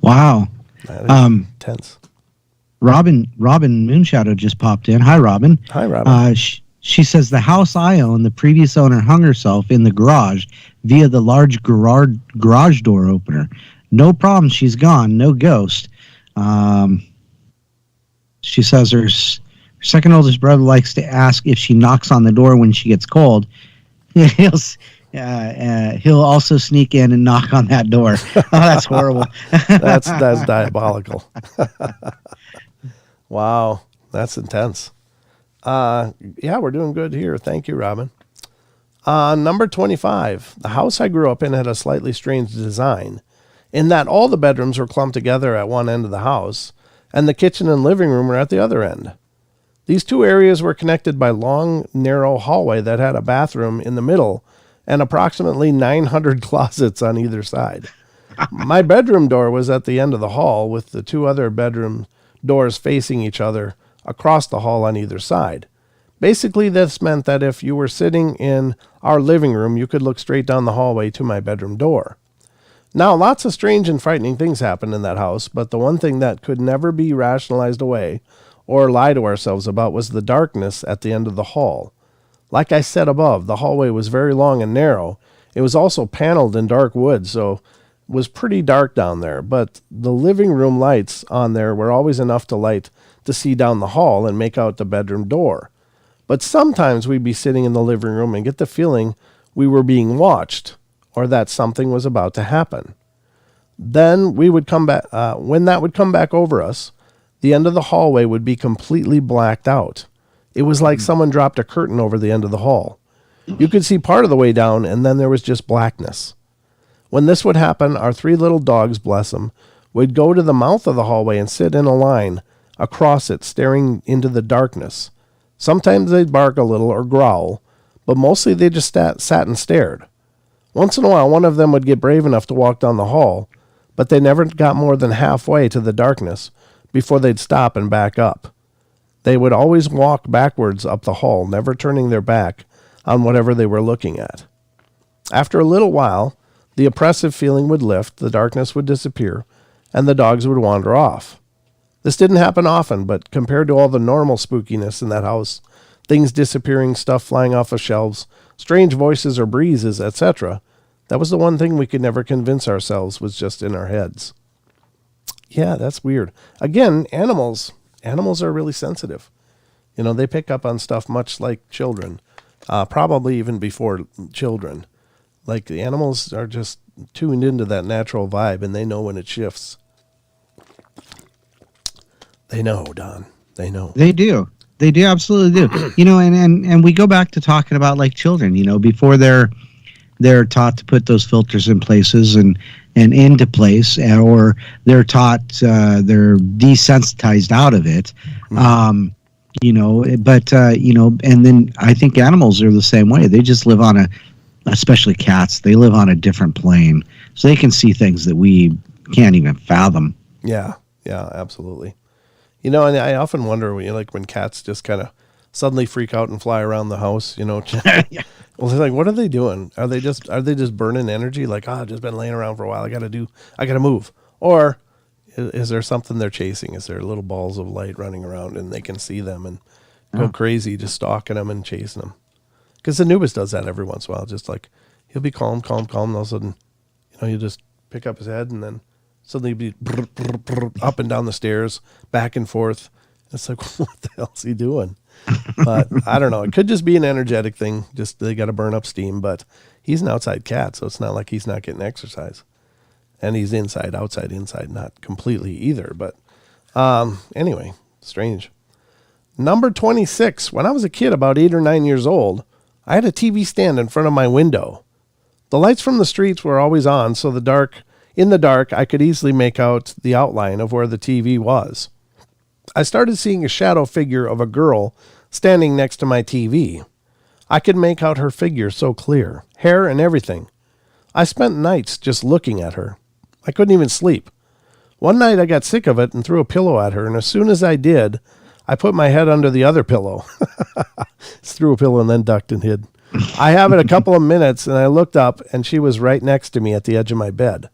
Wow. That is intense. Robin Moonshadow just popped in. Hi, Robin. Hi, Robin. She says the house I own, the previous owner hung herself in the garage via the large garage door opener. No problem. She's gone. No ghost. She says her second oldest brother likes to ask if she knocks on the door when she gets cold. He'll also sneak in and knock on that door. Oh, that's horrible. That's diabolical. Wow, that's intense. Yeah, we're doing good here. Thank you, Robin. Number 25. The house I grew up in had a slightly strange design in that all the bedrooms were clumped together at one end of the house, and the kitchen and living room were at the other end. These 2 areas were connected by long, narrow hallway that had a bathroom in the middle and approximately 900 closets on either side. My bedroom door was at the end of the hall with the two other bedroom doors facing each other across the hall on either side. Basically, this meant that if you were sitting in our living room, you could look straight down the hallway to my bedroom door. Now, lots of strange and frightening things happened in that house, but the one thing that could never be rationalized away or lie to ourselves about was the darkness at the end of the hall. Like I said above, the hallway was very long and narrow. It was also paneled in dark wood, so it was pretty dark down there, but the living room lights on there were always enough to light to see down the hall and make out the bedroom door. But sometimes we'd be sitting in the living room and get the feeling we were being watched or that something was about to happen. Then we would come back, when that would come back over us, the end of the hallway would be completely blacked out. It was like someone dropped a curtain over the end of the hall. You could see part of the way down, and then there was just blackness. When this would happen, our three little dogs, bless them, would go to the mouth of the hallway and sit in a line across it, staring into the darkness. Sometimes they'd bark a little or growl, but mostly they just sat and stared. Once in a while, one of them would get brave enough to walk down the hall, but they never got more than halfway to the darkness before they'd stop and back up. They would always walk backwards up the hall, never turning their back on whatever they were looking at. After a little while, the oppressive feeling would lift, the darkness would disappear, and the dogs would wander off. This didn't happen often, but compared to all the normal spookiness in that house, things disappearing, stuff flying off of shelves, strange voices or breezes, etc., that was the one thing we could never convince ourselves was just in our heads. Yeah, that's weird. Again, animals are really sensitive. You know, they pick up on stuff much like children, probably even before children. Like the animals are just tuned into that natural vibe, and they know when it shifts. They know, Don. They know. They do. They do, absolutely do. You know, and we go back to talking about like children, you know, before they're taught to put those filters in places and into place, or they're taught, they're desensitized out of it. You know, but, you know, and then I think animals are the same way. They just live on especially cats, they live on a different plane. So they can see things that we can't even fathom. Yeah, absolutely. You know, and I often wonder, you know, like when cats just kind of suddenly freak out and fly around the house, you know. Well, they're like, what are they doing? Are they just burning energy? Like, I've just been laying around for a while. I got to move. Or is there something they're chasing? Is there little balls of light running around and they can see them and go crazy just stalking them and chasing them? Because Anubis does that every once in a while. Just like he'll be calm, and all of a sudden, you know, you just pick up his head and then suddenly be up and down the stairs, back and forth. It's like, what the hell is he doing? But I don't know. It could just be an energetic thing. Just they got to burn up steam. But he's an outside cat, so it's not like he's not getting exercise. And he's inside, outside, inside, not completely either. But anyway, strange. Number 26. When I was a kid, about 8 or 9 years old, I had a TV stand in front of my window. The lights from the streets were always on, so in the dark, I could easily make out the outline of where the TV was. I started seeing a shadow figure of a girl standing next to my TV. I could make out her figure so clear, hair and everything. I spent nights just looking at her. I couldn't even sleep. One night I got sick of it and threw a pillow at her, and as soon as I did, I put my head under the other pillow. Threw a pillow and then ducked and hid. I have it a couple of minutes, and I looked up, and she was right next to me at the edge of my bed.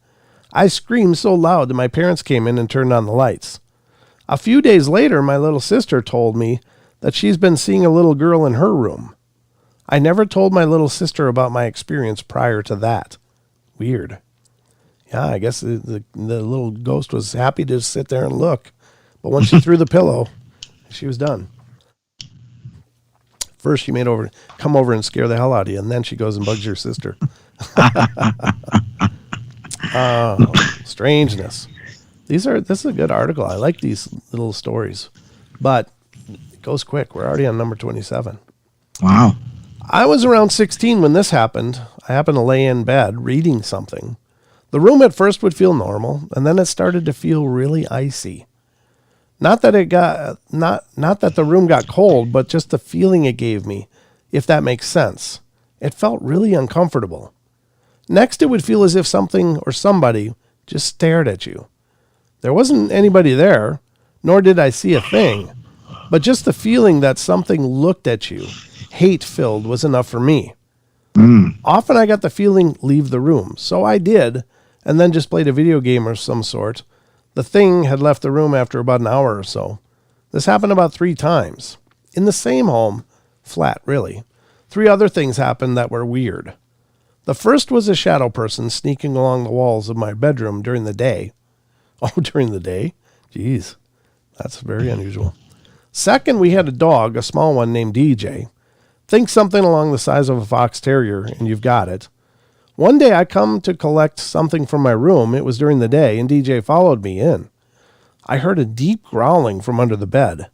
I screamed so loud that my parents came in and turned on the lights. A few days later, my little sister told me that she's been seeing a little girl in her room. I never told my little sister about my experience prior to that. Weird. Yeah, I guess the little ghost was happy to sit there and look. But once she threw the pillow, she was done. First, she come over and scare the hell out of you, and then she goes and bugs your sister. Strangeness. This is a good article. I like these little stories, but it goes quick. We're already on number 27. Wow. I was around 16 when this happened. I happened to lay in bed reading something. The room at first would feel normal, and then it started to feel really icy. Not that the room got cold, but just the feeling it gave me, if that makes sense. It felt really uncomfortable. Next, it would feel as if something or somebody just stared at you. There wasn't anybody there, nor did I see a thing, but just the feeling that something looked at you, hate-filled, was enough for me. Often I got the feeling, leave the room. So I did, and then just played a video game of some sort. The thing had left the room after about an hour or so. This happened about 3 times. In the same home, flat really. 3 other things happened that were weird. The first was a shadow person sneaking along the walls of my bedroom during the day. Oh, during the day? Jeez, that's very unusual. Second, we had a dog, a small one named DJ. Think something along the size of a fox terrier, and you've got it. One day I come to collect something from my room. It was during the day, and DJ followed me in. I heard a deep growling from under the bed.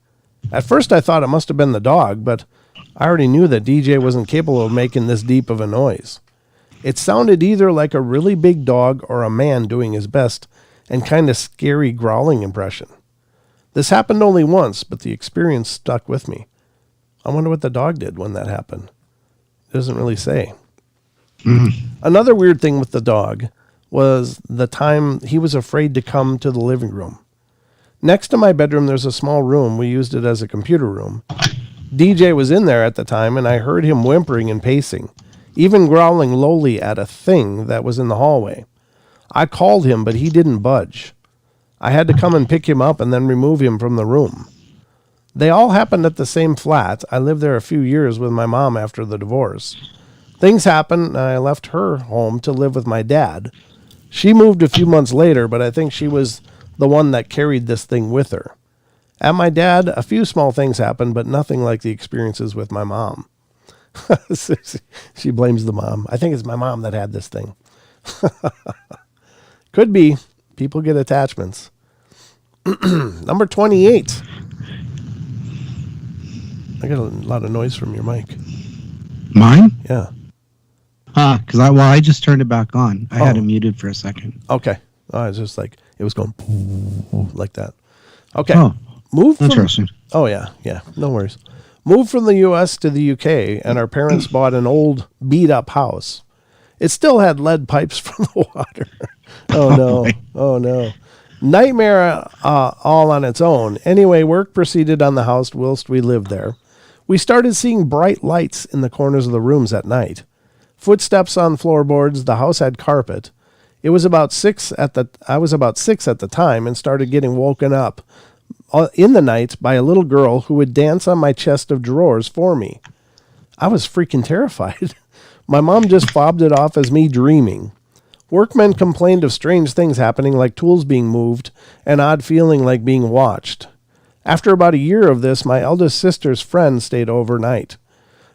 At first I thought it must have been the dog, but I already knew that DJ wasn't capable of making this deep of a noise. It sounded either like a really big dog or a man doing his best and kind of scary growling impression. This happened only once, but the experience stuck with me. I wonder what the dog did when that happened. It doesn't really say. Another weird thing with the dog was the time he was afraid to come to the living room. Next to my bedroom, there's a small room. We used it as a computer room. DJ was in there at the time, and I heard him whimpering and pacing, even growling lowly at a thing that was in the hallway. I called him, but he didn't budge. I had to come and pick him up and then remove him from the room. They all happened at the same flat. I lived there a few years with my mom after the divorce. Things happened, and I left her home to live with my dad. She moved a few months later, but I think she was the one that carried this thing with her. At my dad, a few small things happened, but nothing like the experiences with my mom. She blames the mom. I think it's my mom that had this thing. Could be. People get attachments. Number 28. I got a lot of noise from your mic. Mine? Yeah. Because I just turned it back on. I had it muted for a second. Okay. Oh, it's just like it was going like that. Okay. Oh, Move from, interesting. Oh yeah, yeah. No worries. Moved from the U.S. to the U.K. and our parents bought an old beat-up house. It still had lead pipes from the water. Oh no! Oh no! Nightmare all on its own. Anyway, work proceeded on the house whilst we lived there. We started seeing bright lights in the corners of the rooms at night. Footsteps on floorboards. The house had carpet. I was about 6 at the time and started getting woken up in the night by a little girl who would dance on my chest of drawers for me. I was freaking terrified. My mom just fobbed it off as me dreaming. Workmen complained of strange things happening, like tools being moved, and odd feeling like being watched. After about a year of this, my eldest sister's friend stayed overnight.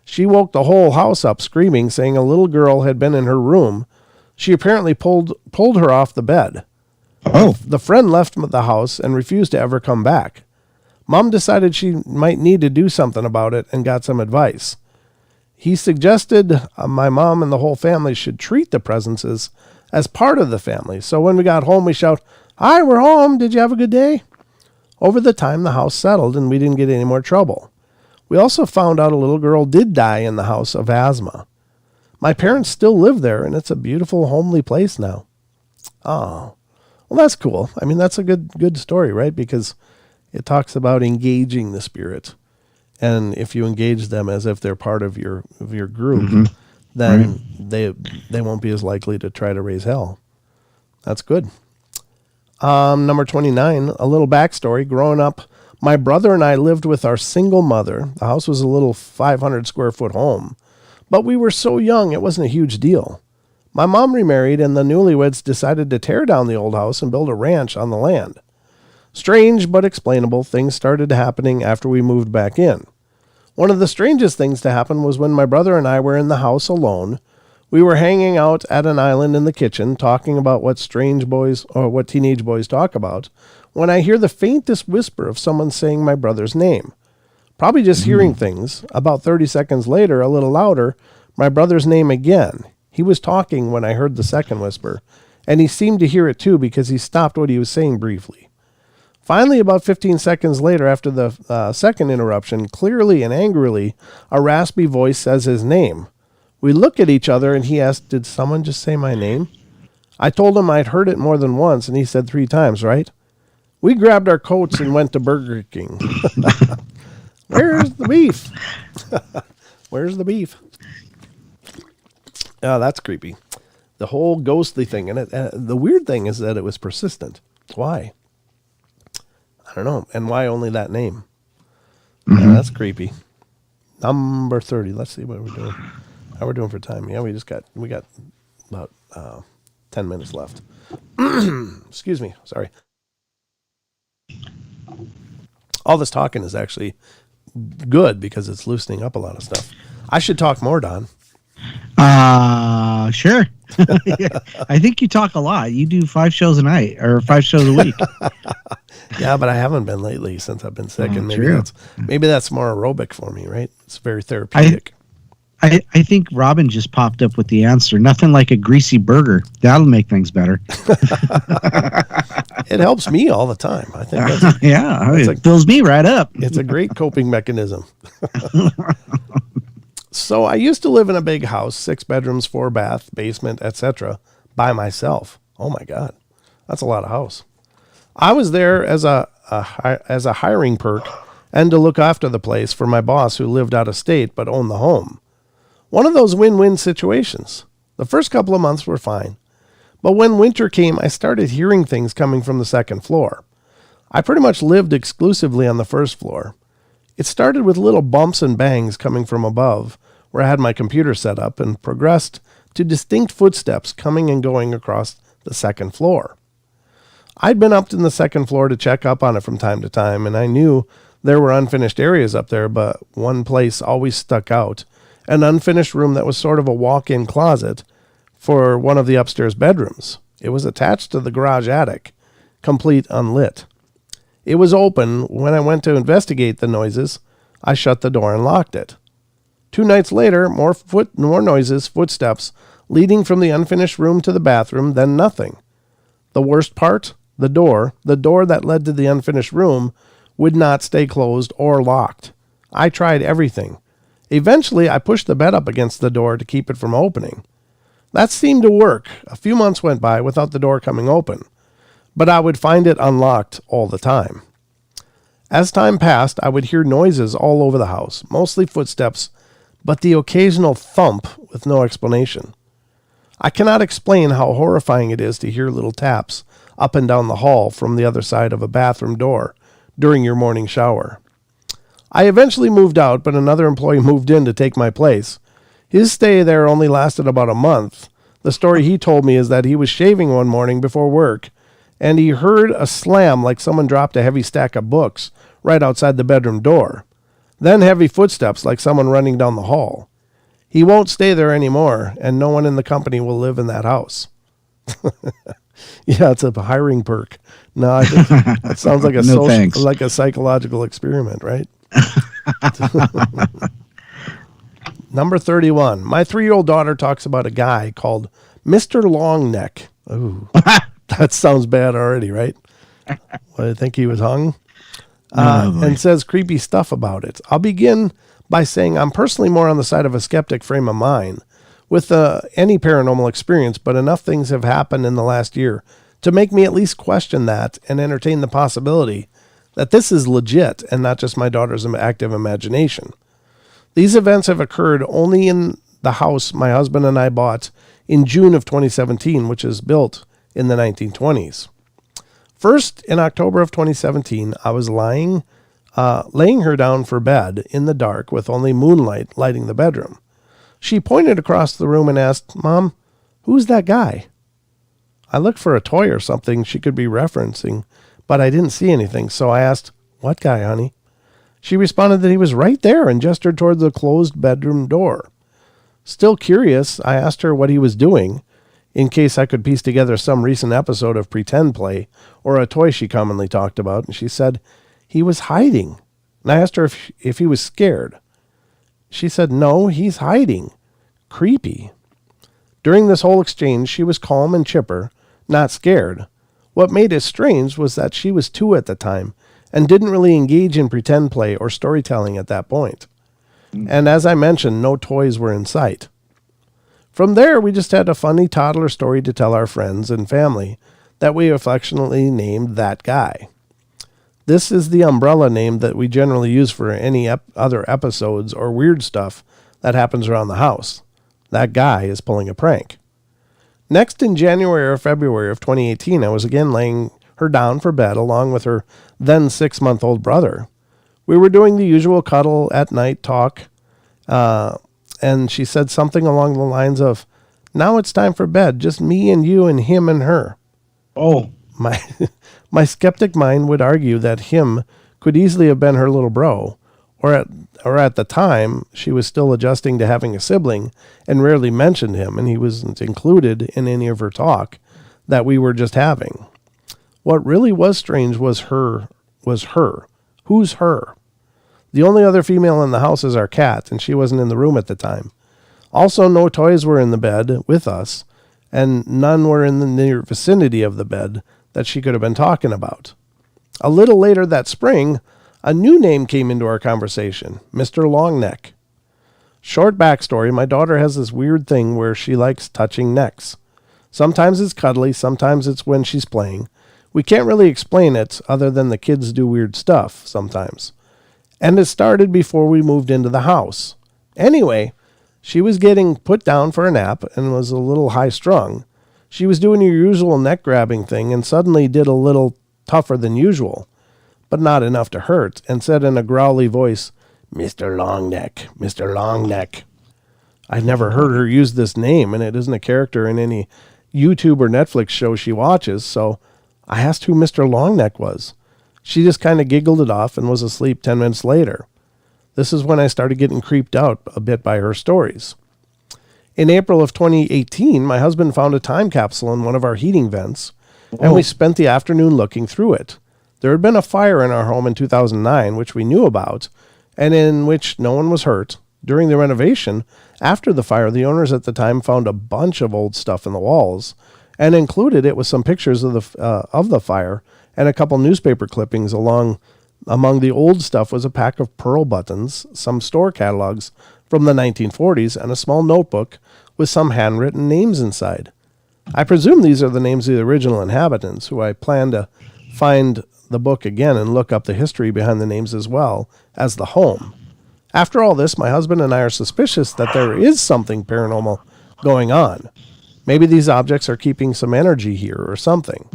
She woke the whole house up screaming, saying a little girl had been in her room. She apparently pulled her off the bed. Oh. The friend left the house and refused to ever come back. Mom decided she might need to do something about it and got some advice. He suggested my mom and the whole family should treat the presences as part of the family. So when we got home, we shout, "Hi, we're home. Did you have a good day?" Over the time, the house settled and we didn't get any more trouble. We also found out a little girl did die in the house of asthma. My parents still live there, and it's a beautiful, homely place now. Oh, well, that's cool. I mean, that's a good story, right? Because it talks about engaging the spirit. And if you engage them as if they're part of your group, then they won't be as likely to try to raise hell. That's good. Number 29, a little backstory. Growing up, my brother and I lived with our single mother. The house was a little 500 square foot home, but we were so young it wasn't a huge deal. My mom remarried, and the newlyweds decided to tear down the old house and build a ranch on the land. Strange but explainable things started happening after we moved back in. One of the strangest things to happen was when my brother and I were in the house alone. We were hanging out at an island in the kitchen, talking about what teenage boys talk about, when I hear the faintest whisper of someone saying my brother's name. Probably just hearing things. About 30 seconds later, a little louder, my brother's name again. He was talking when I heard the second whisper, and he seemed to hear it too because he stopped what he was saying briefly. Finally, about 15 seconds later, after the second interruption, clearly and angrily, a raspy voice says his name. We look at each other, and he asked, "Did someone just say my name?" I told him I'd heard it more than once, and he said 3 times, right? We grabbed our coats and went to Burger King. Where's the beef? Where's the beef? Oh, that's creepy. The whole ghostly thing. And the weird thing is that it was persistent. Why? I don't know. And why only that name? Yeah, that's creepy. Number 30. Let's see what we're doing. How we're doing for time. Yeah, we got about 10 minutes left. Excuse me. Sorry. All this talking is actually good because it's loosening up a lot of stuff. I should talk more, Don. Sure. Yeah. I think you talk a lot. You do 5 shows a night or 5 shows a week. Yeah, but I haven't been lately since I've been sick, and true. maybe that's more aerobic for me, right? It's very therapeutic. I think Robin just popped up with the answer. Nothing like a greasy burger. That'll make things better. It helps me all the time. I think that's it fills me right up. It's a great coping mechanism. So I used to live in a big house, 6 bedrooms, 4 bath, basement, etc., by myself. Oh my God, that's a lot of house. I was there as a hiring perk and to look after the place for my boss who lived out of state but owned the home. One of those win-win situations. The first couple of months were fine. But when winter came, I started hearing things coming from the second floor. I pretty much lived exclusively on the first floor. It started with little bumps and bangs coming from above, where I had my computer set up, and progressed to distinct footsteps coming and going across the second floor. I'd been up in the second floor to check up on it from time to time, and I knew there were unfinished areas up there, but one place always stuck out, an unfinished room that was sort of a walk-in closet for one of the upstairs bedrooms. It was attached to the garage attic, complete unlit. It was open. When I went to investigate the noises, I shut the door and locked it. 2 nights later, more noises, footsteps, leading from the unfinished room to the bathroom, then nothing. The worst part? The door that led to the unfinished room, would not stay closed or locked. I tried everything. Eventually, I pushed the bed up against the door to keep it from opening. That seemed to work. A few months went by without the door coming open, but I would find it unlocked all the time. As time passed, I would hear noises all over the house, mostly footsteps, but the occasional thump with no explanation. I cannot explain how horrifying it is to hear little taps up and down the hall from the other side of a bathroom door during your morning shower. I eventually moved out, but another employee moved in to take my place. His stay there only lasted about a month. The story he told me is that he was shaving one morning before work, and he heard a slam like someone dropped a heavy stack of books right outside the bedroom door. Then heavy footsteps like someone running down the hall. He won't stay there anymore, and no one in the company will live in that house. Yeah, it's a hiring perk. No, I think that sounds like like a psychological experiment, right? Number 31. My 3-year-old daughter talks about a guy called Mr. Longneck. Ooh, that sounds bad already, right? Well, I think he was hung. And says creepy stuff about it. I'll begin by saying I'm personally more on the side of a skeptic frame of mind with any paranormal experience, but enough things have happened in the last year to make me at least question that and entertain the possibility that this is legit and not just my daughter's active imagination. These events have occurred only in the house my husband and I bought in June of 2017, which is built in the 1920s. First, in October of 2017, I was laying her down for bed in the dark with only moonlight lighting the bedroom. She pointed across the room and asked, "Mom, who's that guy?" I looked for a toy or something she could be referencing, but I didn't see anything, so I asked, "What guy, honey?" She responded that he was right there and gestured toward the closed bedroom door. Still curious, I asked her what he was doing, in case I could piece together some recent episode of pretend play or a toy she commonly talked about, and she said he was hiding. And I asked her if he was scared. She said, "No, he's hiding." Creepy. During this whole exchange, she was calm and chipper, not scared. What made it strange was that she was 2 at the time and didn't really engage in pretend play or storytelling at that point. And as I mentioned, no toys were in sight. From there, we just had a funny toddler story to tell our friends and family that we affectionately named That Guy. This is the umbrella name that we generally use for any other episodes or weird stuff that happens around the house. That guy is pulling a prank. Next, in January or February of 2018, I was again laying her down for bed along with her then 6-month-old brother. We were doing the usual cuddle at night talk, and she said something along the lines of, "Now it's time for bed, just me and you and him and her." Oh, My skeptic mind would argue that him could easily have been her little bro, or at the time she was still adjusting to having a sibling and rarely mentioned him, and he wasn't included in any of her talk that we were just having. What really was strange was her. Who's her? The only other female in the house is our cat, and she wasn't in the room at the time. Also, no toys were in the bed with us, and none were in the near vicinity of the bed that she could have been talking about. A little later that spring, a new name came into our conversation, Mr. Longneck. Short backstory, my daughter has this weird thing where she likes touching necks. Sometimes it's cuddly, sometimes it's when she's playing. We can't really explain it other than the kids do weird stuff sometimes. And it started before we moved into the house. Anyway, she was getting put down for a nap and was a little high-strung. She was doing her usual neck-grabbing thing and suddenly did a little tougher than usual, but not enough to hurt, and said in a growly voice, "Mr. Longneck, Mr. Longneck." I'd never heard her use this name, and it isn't a character in any YouTube or Netflix show she watches, so I asked who Mr. Longneck was. She just kind of giggled it off and was asleep 10 minutes later. This is when I started getting creeped out a bit by her stories. In April of 2018, my husband found a time capsule in one of our heating vents, and we spent the afternoon looking through it. There had been a fire in our home in 2009, which we knew about, and in which no one was hurt. During the renovation, after the fire, the owners at the time found a bunch of old stuff in the walls, and included it with some pictures of the fire and a couple newspaper clippings. Among the old stuff was a pack of pearl buttons, some store catalogs from the 1940s, and a small notebook with some handwritten names inside. I presume these are the names of the original inhabitants, who I plan to find the book again and look up the history behind the names as well as the home. After all this, my husband and I are suspicious that there is something paranormal going on. Maybe these objects are keeping some energy here or something.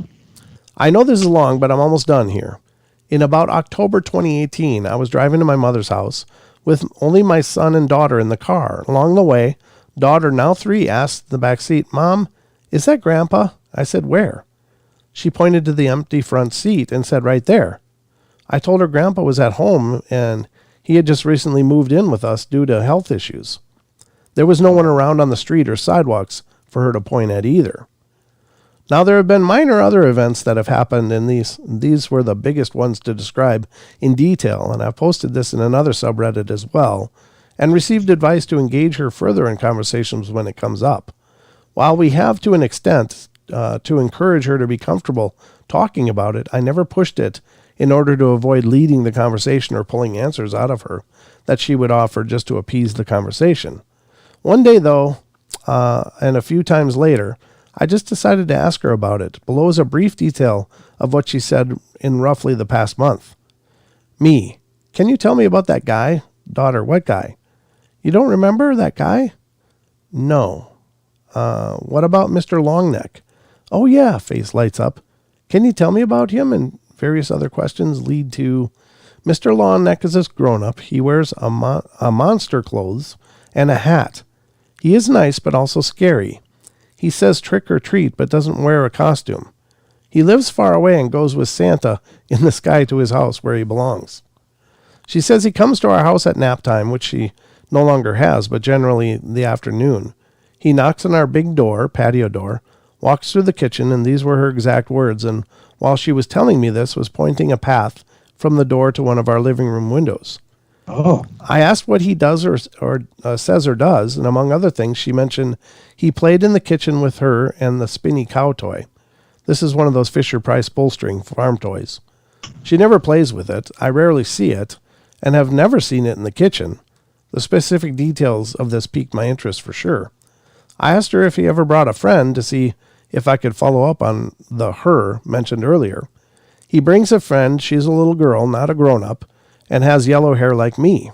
I know this is long, but I'm almost done here. In about October 2018, I was driving to my mother's house with only my son and daughter in the car. Along the way, daughter, now 3, asked in the back seat, "Mom, is that Grandpa?" I said, "Where?" She pointed to the empty front seat and said, "Right there." I told her Grandpa was at home and he had just recently moved in with us due to health issues. There was no one around on the street or sidewalks for her to point at either. Now, there have been minor other events that have happened, and these were the biggest ones to describe in detail, and I've posted this in another subreddit as well, and received advice to engage her further in conversations when it comes up. While we have to an extent to encourage her to be comfortable talking about it, I never pushed it in order to avoid leading the conversation or pulling answers out of her that she would offer just to appease the conversation. One day, though, and a few times later, I just decided to ask her about it. Below is a brief detail of what she said in roughly the past month. Me: "Can you tell me about that guy?" Daughter: "What guy?" "You don't remember that guy?" "No." What about Mr. Longneck?" "Oh yeah," face lights up. "Can you tell me about him?" And various other questions lead to, Mr. Longneck is a grown-up. He wears a monster clothes and a hat. He is nice, but also scary. He says trick or treat, but doesn't wear a costume. He lives far away and goes with Santa in the sky to his house where he belongs. She says he comes to our house at nap time, which she no longer has, but generally the afternoon. He knocks on our big door, patio door, walks through the kitchen, and these were her exact words, and while she was telling me this, was pointing a path from the door to one of our living room windows. Oh. I asked what he does or says or does, and among other things, she mentioned he played in the kitchen with her and the spinny cow toy. This is one of those Fisher-Price pull-string farm toys. She never plays with it. I rarely see it, and have never seen it in the kitchen. The specific details of this piqued my interest for sure. I asked her if he ever brought a friend to see if I could follow up on the her mentioned earlier. He brings a friend. She's a little girl, not a grown-up, and has yellow hair like me.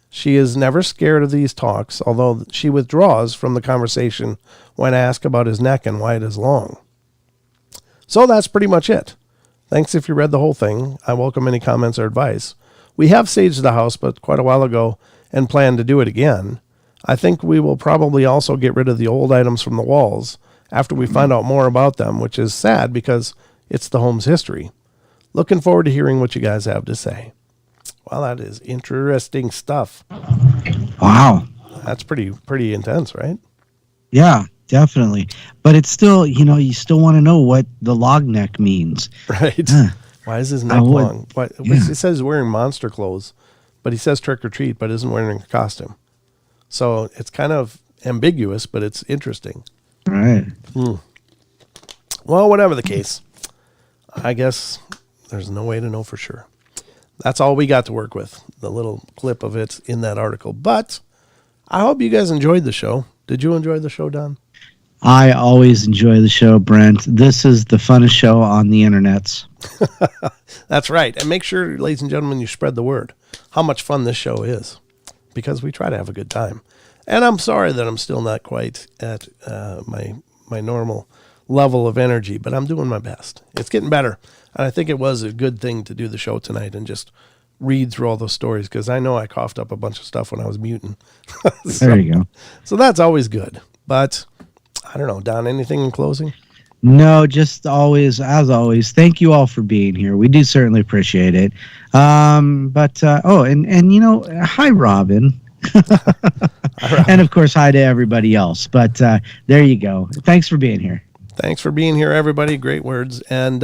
She is never scared of these talks, although she withdraws from the conversation when asked about his neck and why it is long. So that's pretty much it. Thanks if you read the whole thing. I welcome any comments or advice. We have staged the house, but quite a while ago, and plan to do it again. I think we will probably also get rid of the old items from the walls after we find out more about them, which is sad because it's the home's history. Looking forward to hearing what you guys have to say. Well, that is interesting stuff. Wow. That's pretty intense, right? Yeah, definitely. But it's still, you still want to know what the log neck means. Right. Why is his neck long? What? Yeah. It says he's wearing monster clothes, but he says trick or treat, but isn't wearing a costume. So it's kind of ambiguous, but it's interesting. Right. Well, whatever the case, I guess there's no way to know for sure. That's all we got to work with, the little clip of it in that article. But I hope you guys enjoyed the show. Did you enjoy the show, Don? I always enjoy the show, Brent. This is the funnest show on the internets. That's right. And make sure, ladies and gentlemen, you spread the word how much fun this show is, because we try to have a good time. And I'm sorry that I'm still not quite at my normal level of energy, but I'm doing my best. It's getting better. And I think it was a good thing to do the show tonight and just read through all those stories, because I know I coughed up a bunch of stuff when I was muting. There you go. So that's always good. But I don't know, Don, anything in closing? No, just always, as always, thank you all for being here. We do certainly appreciate it. And hi, Robin. And of course, hi to everybody else. But there you go. Thanks for being here. Thanks for being here, everybody. Great words. And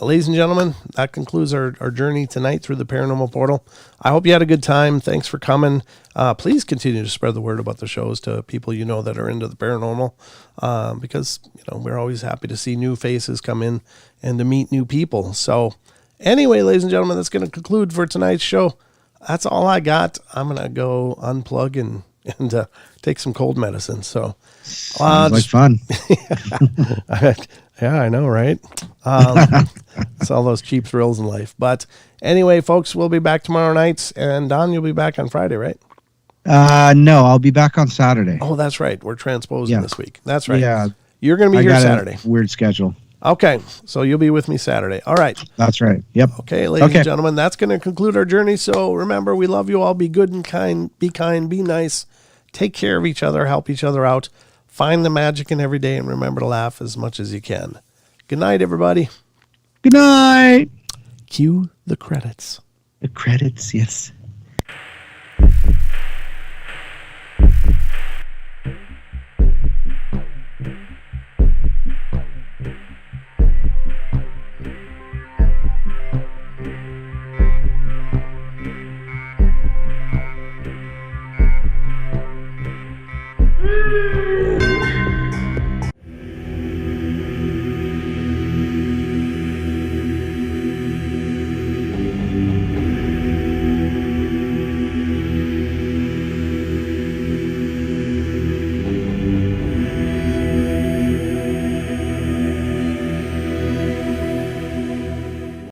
ladies and gentlemen, that concludes our journey tonight through the Paranormal Portal. I hope you had a good time. Thanks for coming. Please continue to spread the word about the shows to people you know that are into the paranormal, because we're always happy to see new faces come in and to meet new people. So anyway, ladies and gentlemen, that's going to conclude for tonight's show. That's all I got. I'm going to go unplug and take some cold medicine. So sounds like fun. Yeah, I know, right? It's all those cheap thrills in life. But anyway, folks, we'll be back tomorrow night. And Don, you'll be back on Friday, right? No, I'll be back on Saturday. Oh, that's right. We're transposing this week. That's right. Yeah. You're going to be here Saturday. Weird schedule. Okay. So you'll be with me Saturday. All right. That's right. Yep. Okay, ladies and gentlemen, that's going to conclude our journey. So remember, we love you all. Be good and kind. Be kind. Be nice. Take care of each other. Help each other out. Find the magic in every day, and remember to laugh as much as you can. Good night, everybody. Good night. Cue the credits. The credits, yes.